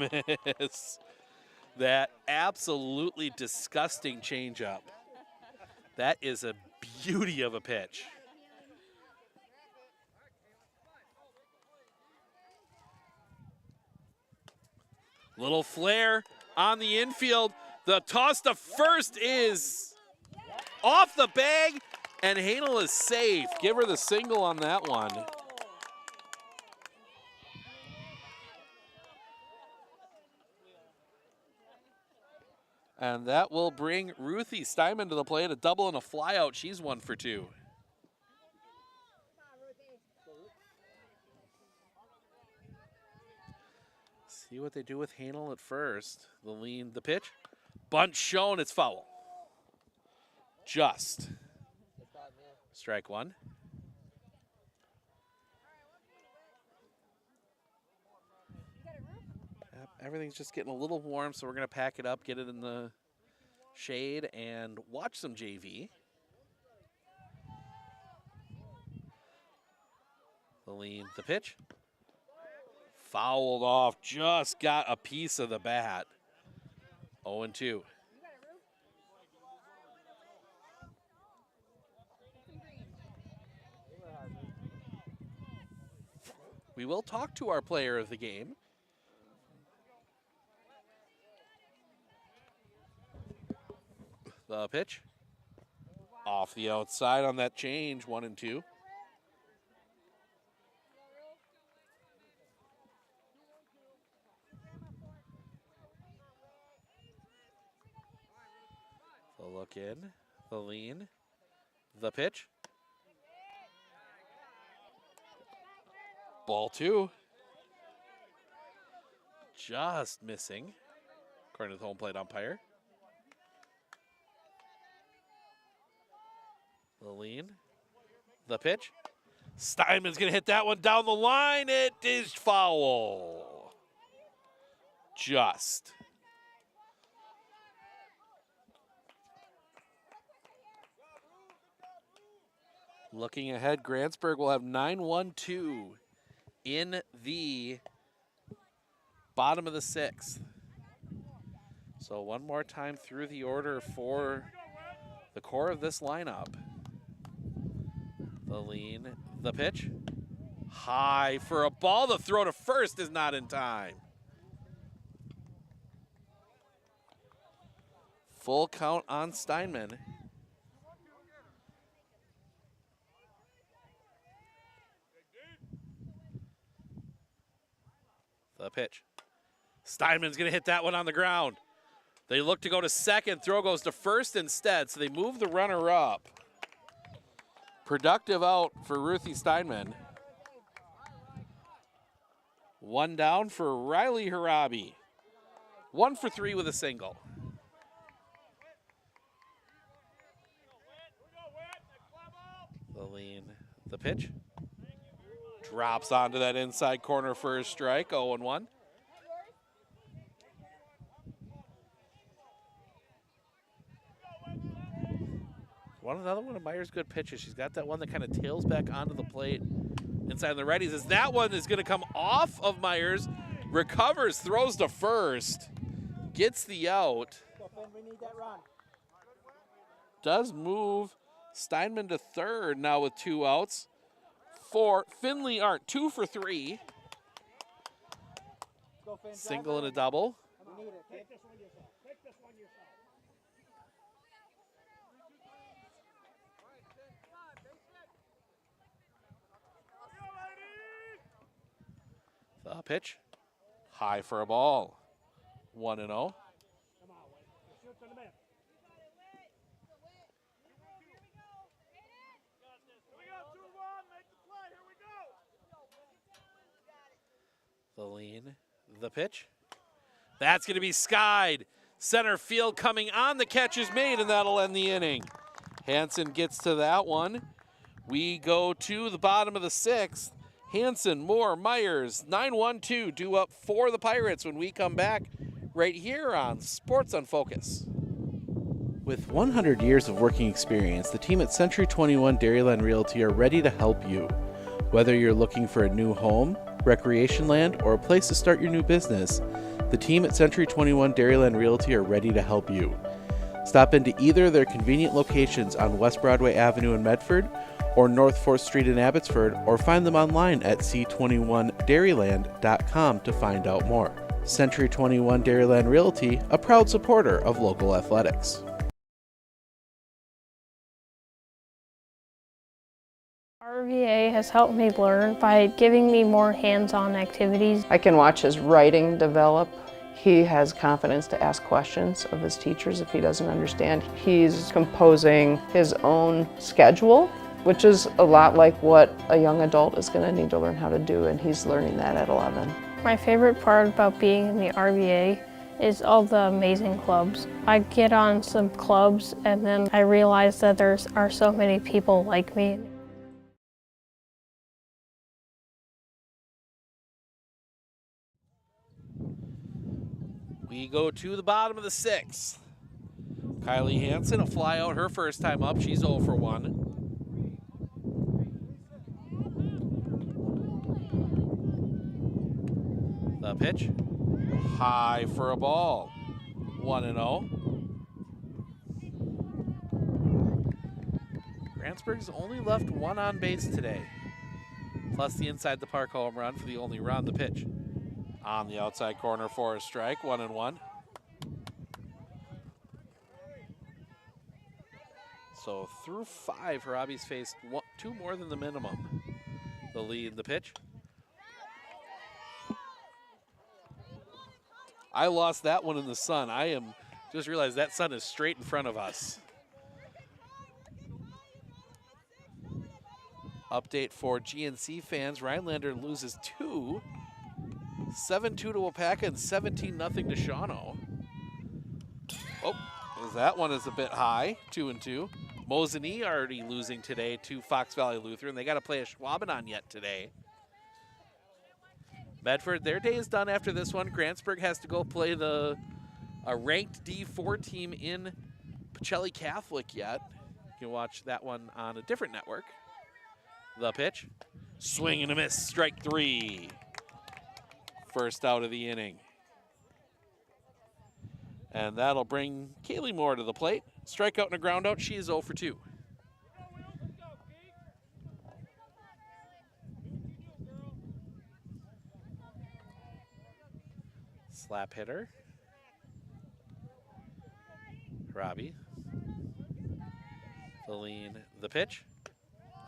miss. That absolutely disgusting changeup. That is a beauty of a pitch. Little flare on the infield. The toss to first is off the bag, and Hanel is safe. Give her the single on that one. And that will bring Ruthie Steinman to the plate. A double and a flyout. She's 1 for 2. See what they do with Hanel at first. The lean, the pitch. Bunt shown, it's foul. Just. Strike 1. Yep, everything's just getting a little warm, so we're going to pack it up, get it in the shade, and watch some JV. The lean, the pitch. Fouled off, just got a piece of the bat. 0-2. We will talk to our player of the game. The pitch. Off the outside on that change, 1-2. The look in, the lean, the pitch. Ball 2. Just missing, according to the home plate umpire. The lean, the pitch. Steinman's going to hit that one down the line. It is foul. Just. Looking ahead, Grantsburg will have 9-1-2 in the bottom of the 6th. So one more time through the order for the core of this lineup. The lean, the pitch. High for a ball. The throw to first is not in time. Full count on Steinman. The pitch. Steinman's going to hit that one on the ground. They look to go to second. Throw goes to first instead, so they move the runner up. Productive out for Ruthie Steinman. 1 down for Riley Harabi. 1 for 3 with a single. The lean, the pitch. Drops onto that inside corner for a strike, 0-1. Another one of Myers' good pitches. She's got that one that kind of tails back onto the plate inside the righties. As that one is going to come off of Myers, recovers, throws to first, gets the out. Does move Steinman to third now with 2 outs. For Finley Art, 2 for 3. Single and a double. The pitch, high for a ball. 1-0. The lean, the pitch. That's going to be skied. Center field coming on. The catch is made, and that'll end the inning. Hansen gets to that one. We go to the bottom of the 6th. Hansen, Moore, Myers, 9-1-2 due up for the Pirates when we come back right here on Sports on Focus. With 100 years of working experience, the team at Century 21 Dairyland Realty are ready to help you. Whether you're looking for a new home, recreation land, or a place to start your new business, the team at Century 21 Dairyland Realty are ready to help you. Stop into either of their convenient locations on West Broadway Avenue in Medford or North 4th Street in Abbotsford, or find them online at c21dairyland.com to find out more. Century 21 Dairyland Realty, a proud supporter of local athletics. RVA has helped me learn by giving me more hands-on activities. I can watch his writing develop. He has confidence to ask questions of his teachers if he doesn't understand. He's composing his own schedule, which is a lot like what a young adult is going to need to learn how to do, and he's learning that at 11. My favorite part about being in the RVA is all the amazing clubs. I get on some clubs and then I realize that there are so many people like me. We go to the bottom of the 6th. Kylie Hansen, a fly out her first time up. She's 0 for 1. The pitch, high for a ball, 1-0. Grantsburg's only left one on base today, plus the inside the park home run for the only run. The pitch on the outside corner for a strike, 1-1. So through 5, Harabi's faced 2 more than the minimum. The lead, the pitch. I lost that one in the sun. Just realized that sun is straight in front of us. Update for GNC fans, Rhinelander loses 2. 7-2 to Wapaka and 17-0 to Shawano. Oh, that one is a bit high, 2-2. Mosinee already losing today to Fox Valley Lutheran. They got to play a Schwabenon yet today. Medford, their day is done after this one. Grantsburg has to go play a ranked D4 team in Pacelli Catholic yet. You can watch that one on a different network. The pitch, swing and a miss, strike 3. First out of the inning. And that'll bring Kaylee Moore to the plate. Strikeout and a ground out, she is 0 for 2. Slap hitter. Robbie. The lean, the pitch.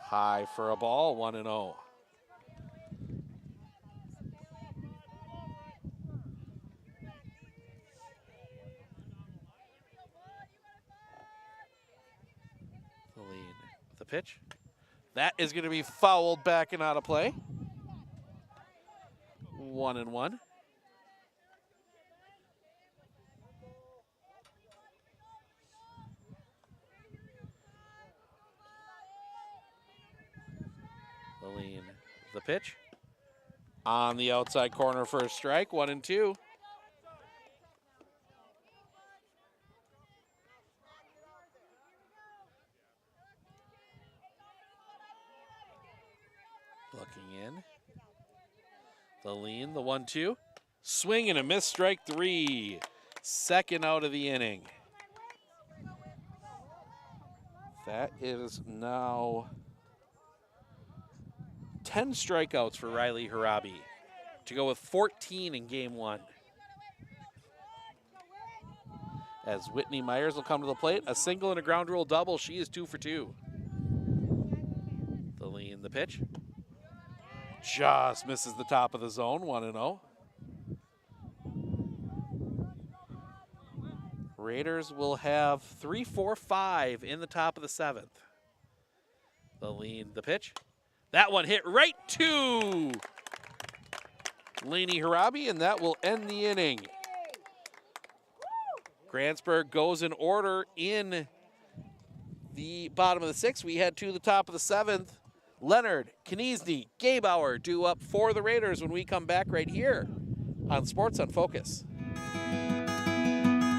High for a ball, 1-0. The lean, the pitch. That is going to be fouled back and out of play. 1-1. The lean, the pitch. On the outside corner for a strike, 1-2. Looking in. The lean, the 1-2. Swing and a miss, strike 3. Second out of the inning. That is now 10 strikeouts for Riley Harabi to go with 14 in game 1. As Whitney Myers will come to the plate, a single and a ground rule double. She is 2 for 2. The lean, the pitch. Just misses the top of the zone, 1-0. Raiders will have 3, 4, 5 in the top of the 7th. The lean, the pitch. That one hit right to Laney Harabi, and that will end the inning. Grantsburg goes in order in the bottom of the sixth. We head to the top of the seventh. Leonard, Kniesny, Gabauer due up for the Raiders when we come back right here on Sports on Focus.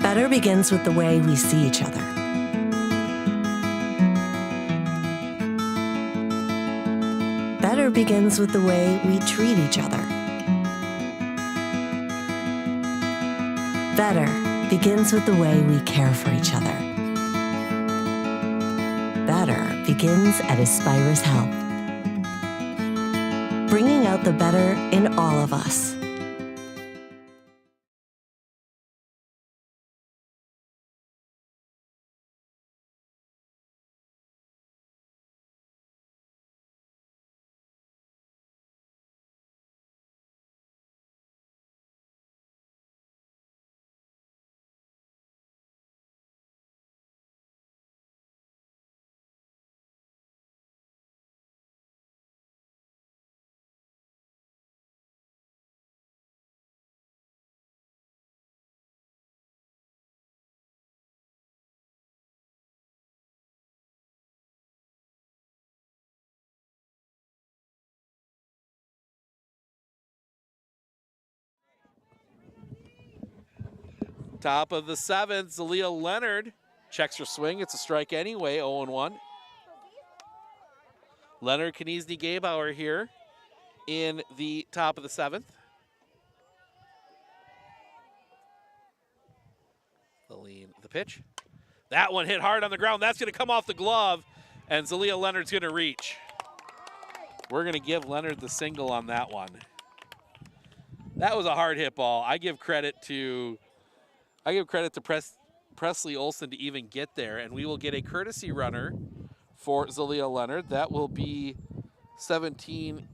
Better begins with the way we see each other. Better begins with the way we treat each other. Better begins with the way we care for each other. Better begins at Aspirus Health, bringing out the better in all of us. Top of the seventh, Zalia Leonard checks her swing. It's a strike anyway, 0-1. Leonard, Kniesny, Gabauer here in the top of the seventh. The pitch. That one hit hard on the ground. That's going to come off the glove, and Zalia Leonard's going to reach. We're going to give Leonard the single on that one. That was a hard hit ball. I give credit to Presley Olson to even get there, and we will get a courtesy runner for Zalia Leonard. That will be 17,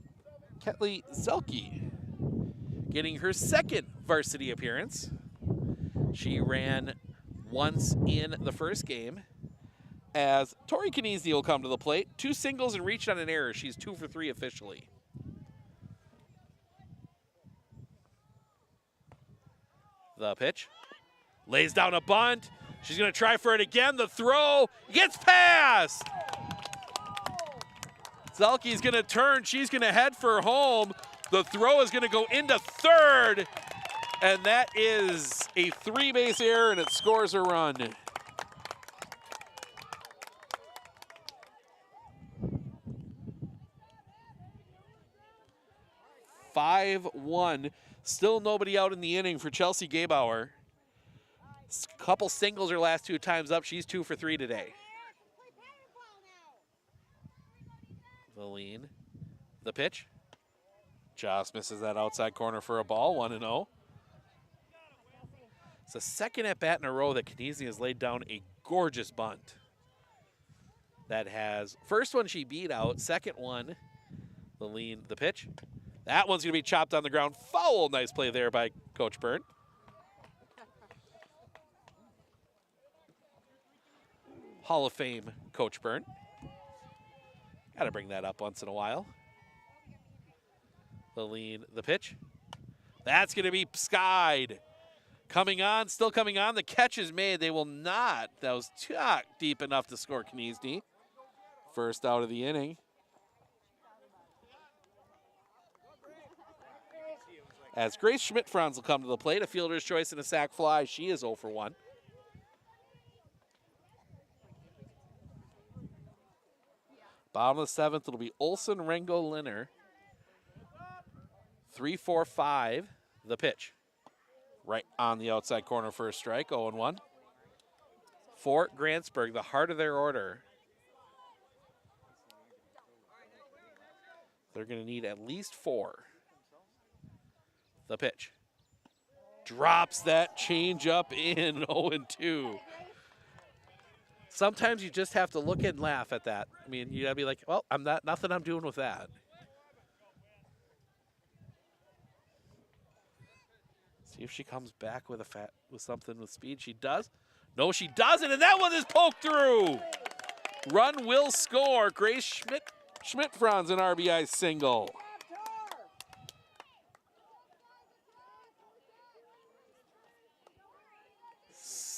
Ketley Zelke, getting her second varsity appearance. She ran once in the first game, as Tori Kniesny will come to the plate. 2 singles and reached on an error. She's 2 for 3 officially. The pitch. Lays down a bunt. She's going to try for it again. The throw gets past. Zelke's going to turn. She's going to head for home. The throw is going to go into third. And that is a 3-base error, and it scores a run. (5-1). Still nobody out in the inning for Chelsea Gabauer. Couple singles her last 2 times up. She's 2 for 3 today. Valine, the pitch. Just misses that outside corner for a ball, 1-0. It's the second at bat in a row that Kniesny has laid down a gorgeous bunt. That has, first one she beat out, second one, Valine, the pitch. That one's gonna be chopped on the ground. Foul, nice play there by Coach Byrne. Hall of Fame Coach Byrne. Got to bring that up once in a while. Valine, the pitch. That's going to be skied. Coming on, still coming on. The catch is made. They will not. That was not deep enough to score Kniesny. First out of the inning. As Grace Schmidt-Franz will come to the plate, a fielder's choice and a sac fly. She is 0 for 1. Bottom of the seventh, it'll be Olson, Rengo, Linner. 3-4-5, the pitch. Right on the outside corner for a strike, 0-1. For Grantsburg, the heart of their order. They're going to need at least 4. The pitch. Drops that change up in 0-2. Sometimes you just have to look and laugh at that. I mean, you gotta be like, well, nothing I'm doing with that. See if she comes back with something with speed. She does. No, she doesn't, and that one is poked through. Run will score. Grace Schmidt-Franz an RBI single.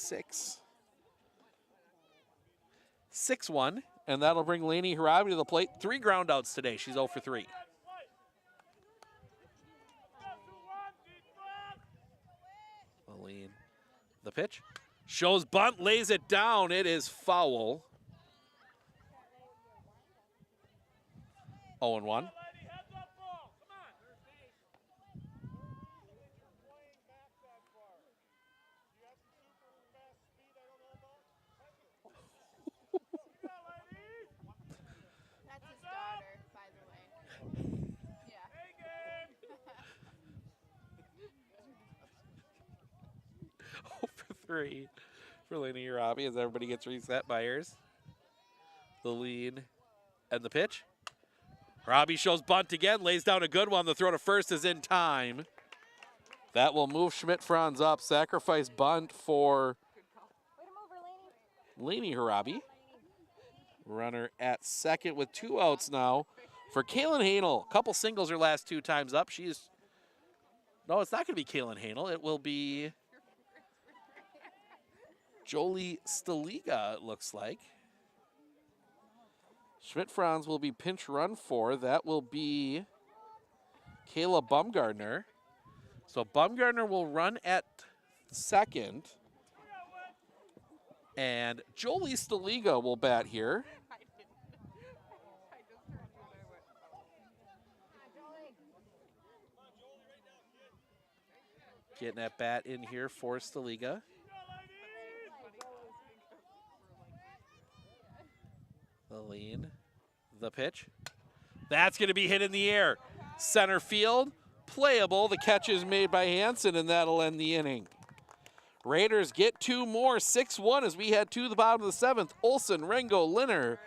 6. 6-1, and that'll bring Lainey Harabi to the plate. 3 ground outs today. She's 0 for 3. Aline, the pitch. Shows bunt, lays it down. It is foul. 0-1. For 3 for Lainey Harabi as everybody gets reset. Byers, the lead, and the pitch. Harabi shows bunt again, lays down a good one. The throw to first is in time. That will move Schmidt-Franz up. Sacrifice bunt for Lainey Harabi. Runner at second with 2 outs now for Kaylin Hanel. Couple singles her last 2 times up. No, it's not going to be Kaylin Hanel. It will be Jolie Staliga, it looks like. Schmidt-Franz will be pinch run for. That will be Kayla Bumgardner. So Bumgardner will run at second. And Jolie Staliga will bat here. Getting that bat in here for Staliga. The lean, the pitch. That's going to be hit in the air. Center field, playable. The catch is made by Hansen, and that'll end the inning. Raiders get 2 more, 6-1 as we head to the bottom of the 7th. Olsen, Rengo, Linner,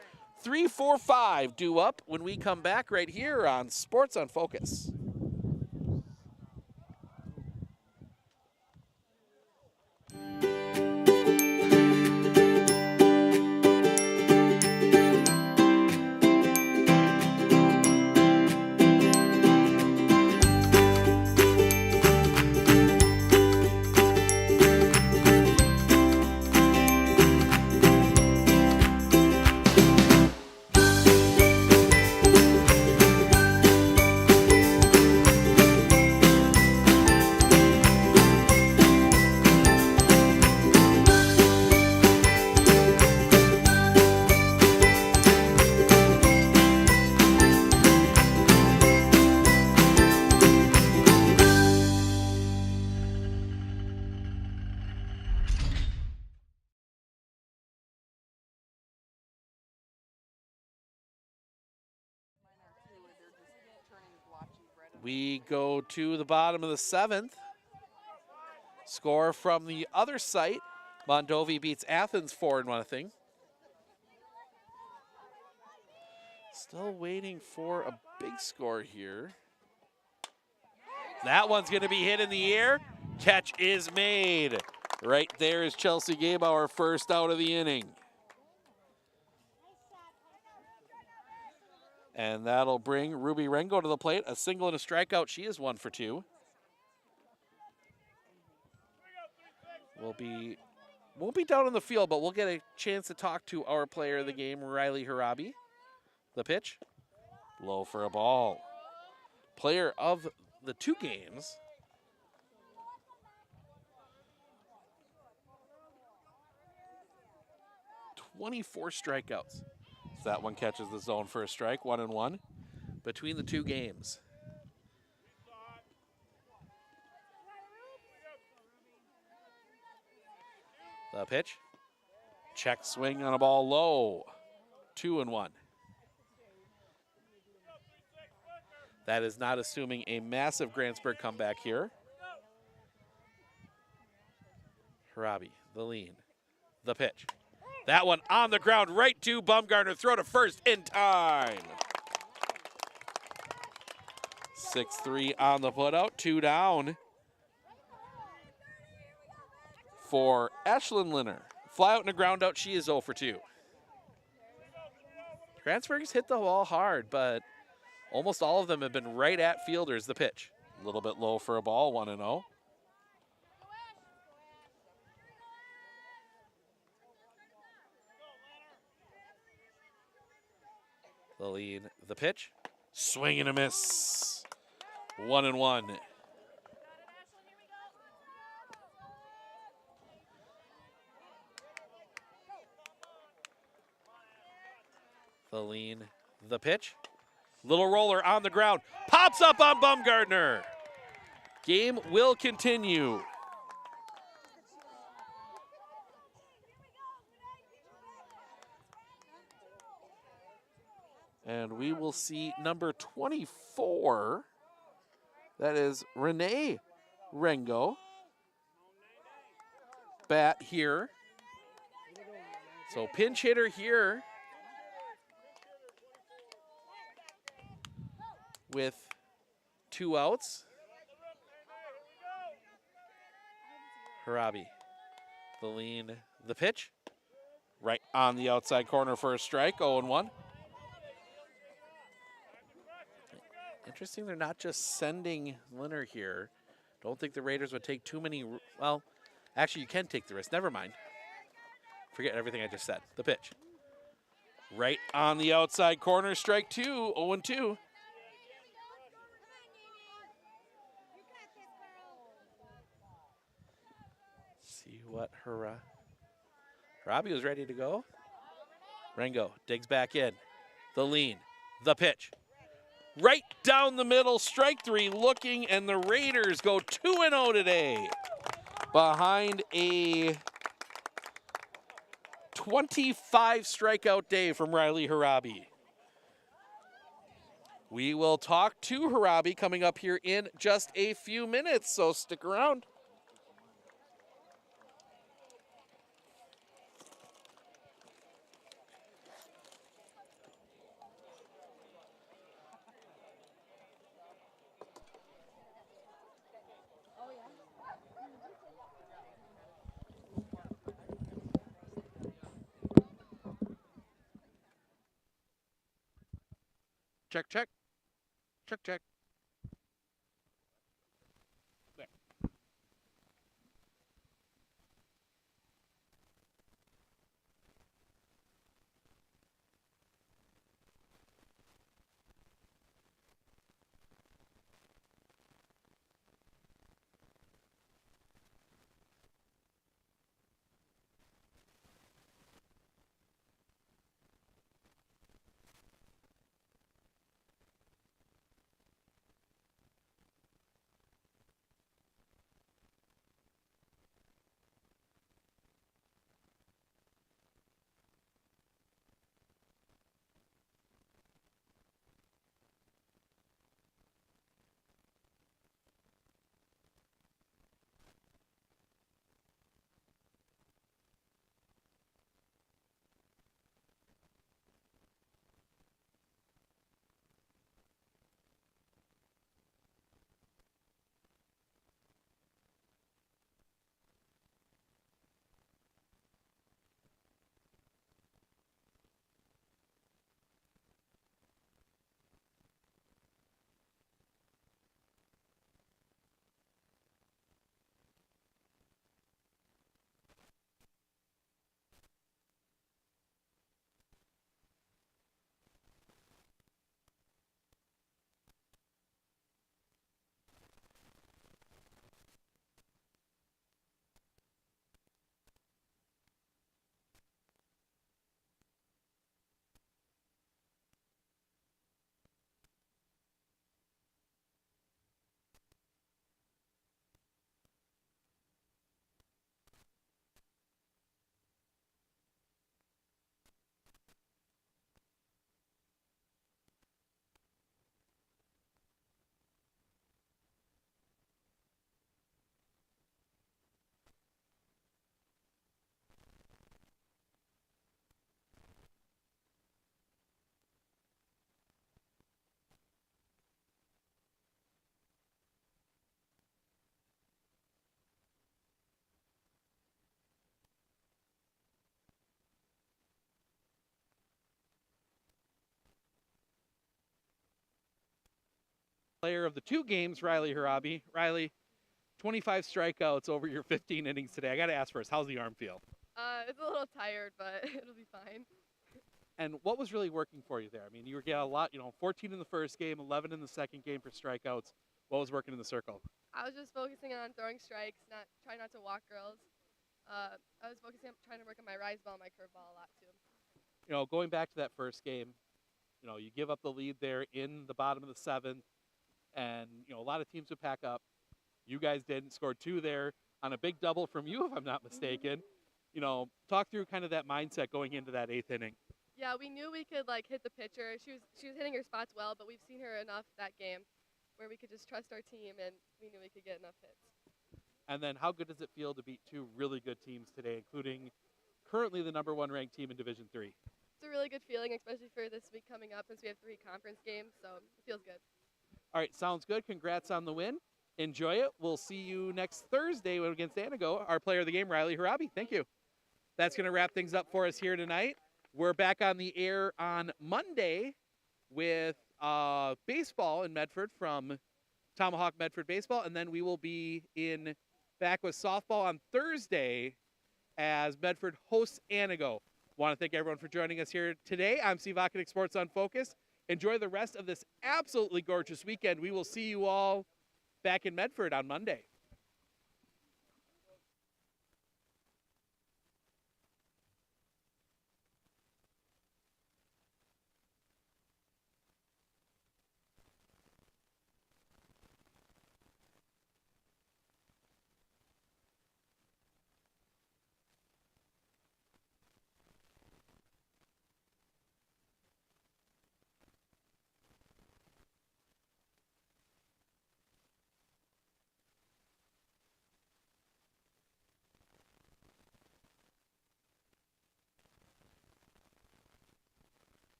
3, 4, 5 due up when we come back right here on Sports on Focus. We go to the bottom of the 7th. Score from the other site. Mondovi beats Athens 4-0. Still waiting for a big score here. That one's going to be hit in the air. Catch is made. Right there is Chelsea Gabauer, first out of the inning. And that'll bring Ruby Rengo to the plate. A single and a strikeout. She is 1 for 2. Won't be down in the field, but we'll get a chance to talk to our player of the game, Riley Harabi. The pitch, low for a ball. Player of the 2 games. '24 strikeouts. So that one catches the zone for a strike, 1-1 between the 2 games. The pitch, check swing on a ball low, 2-1. That is not assuming a massive Grantsburg comeback here. Harabi, the lean, the pitch. That one on the ground, right to Bumgardner. Throw to first in time. 6-3 on the putout, 2 down for Ashlyn Linner. Fly out and a ground out, she is 0 for 2. Grantsburg's hit the ball hard, but almost all of them have been right at fielders. The pitch, a little bit low for a ball, 1-0. The lead, the pitch. Swing and a miss. 1-1. The lean, the pitch. Little roller on the ground. Pops up on Bumgardner. Game will continue. And we will see number 24. That is Renee Rengo. Bat here. So pinch hitter here with 2 outs. Harabi, the lean, the pitch. Right on the outside corner for a strike, 0-1. Interesting, they're not just sending Linner here. Don't think the Raiders would take too many, well, actually you can take the risk, never mind. Forget everything I just said. The pitch. Right on the outside corner, strike 2, 0-2. See what Harabi was ready to go. Rengo digs back in. The lean, the pitch. Right down the middle, strike 3 looking, and the Raiders go 2-0 today. Behind a 25 strikeout day from Riley Harabi. We will talk to Harabi coming up here in just a few minutes, so stick around. Check, check. Check, check. There. Player of the 2 games, Riley Harabi. Riley, 25 strikeouts over your 15 innings today. I got to ask first, how's the arm feel? It's a little tired, but it'll be fine. And what was really working for you there? I mean, you were getting a lot, 14 in the first game, 11 in the second game for strikeouts. What was working in the circle? I was just focusing on throwing strikes, trying not to walk girls. I was focusing on trying to work on my rise ball and my curveball a lot too. Going back to that first game, you give up the lead there in the bottom of the seventh, and, a lot of teams would pack up. You guys didn't. Score 2 there on a big double from you, if I'm not mistaken. Talk through kind of that mindset going into that 8th inning. Yeah, we knew we could hit the pitcher. She was hitting her spots well, but we've seen her enough that game where we could just trust our team, and we knew we could get enough hits. And then how good does it feel to beat 2 really good teams today, including currently the #1 ranked team in Division III? It's a really good feeling, especially for this week coming up since we have 3 conference games, so it feels good. All right, sounds good. Congrats on the win. Enjoy it. We'll see you next Thursday against Anago. Our player of the game, Riley Harabi. Thank you. That's going to wrap things up for us here tonight. We're back on the air on Monday with baseball in Medford from Tomahawk Medford Baseball, and then we will be back with softball on Thursday as Medford hosts Anago. Want to thank everyone for joining us here today. I'm Steve Okonik, Sports on Focus. Enjoy the rest of this absolutely gorgeous weekend. We will see you all back in Medford on Monday.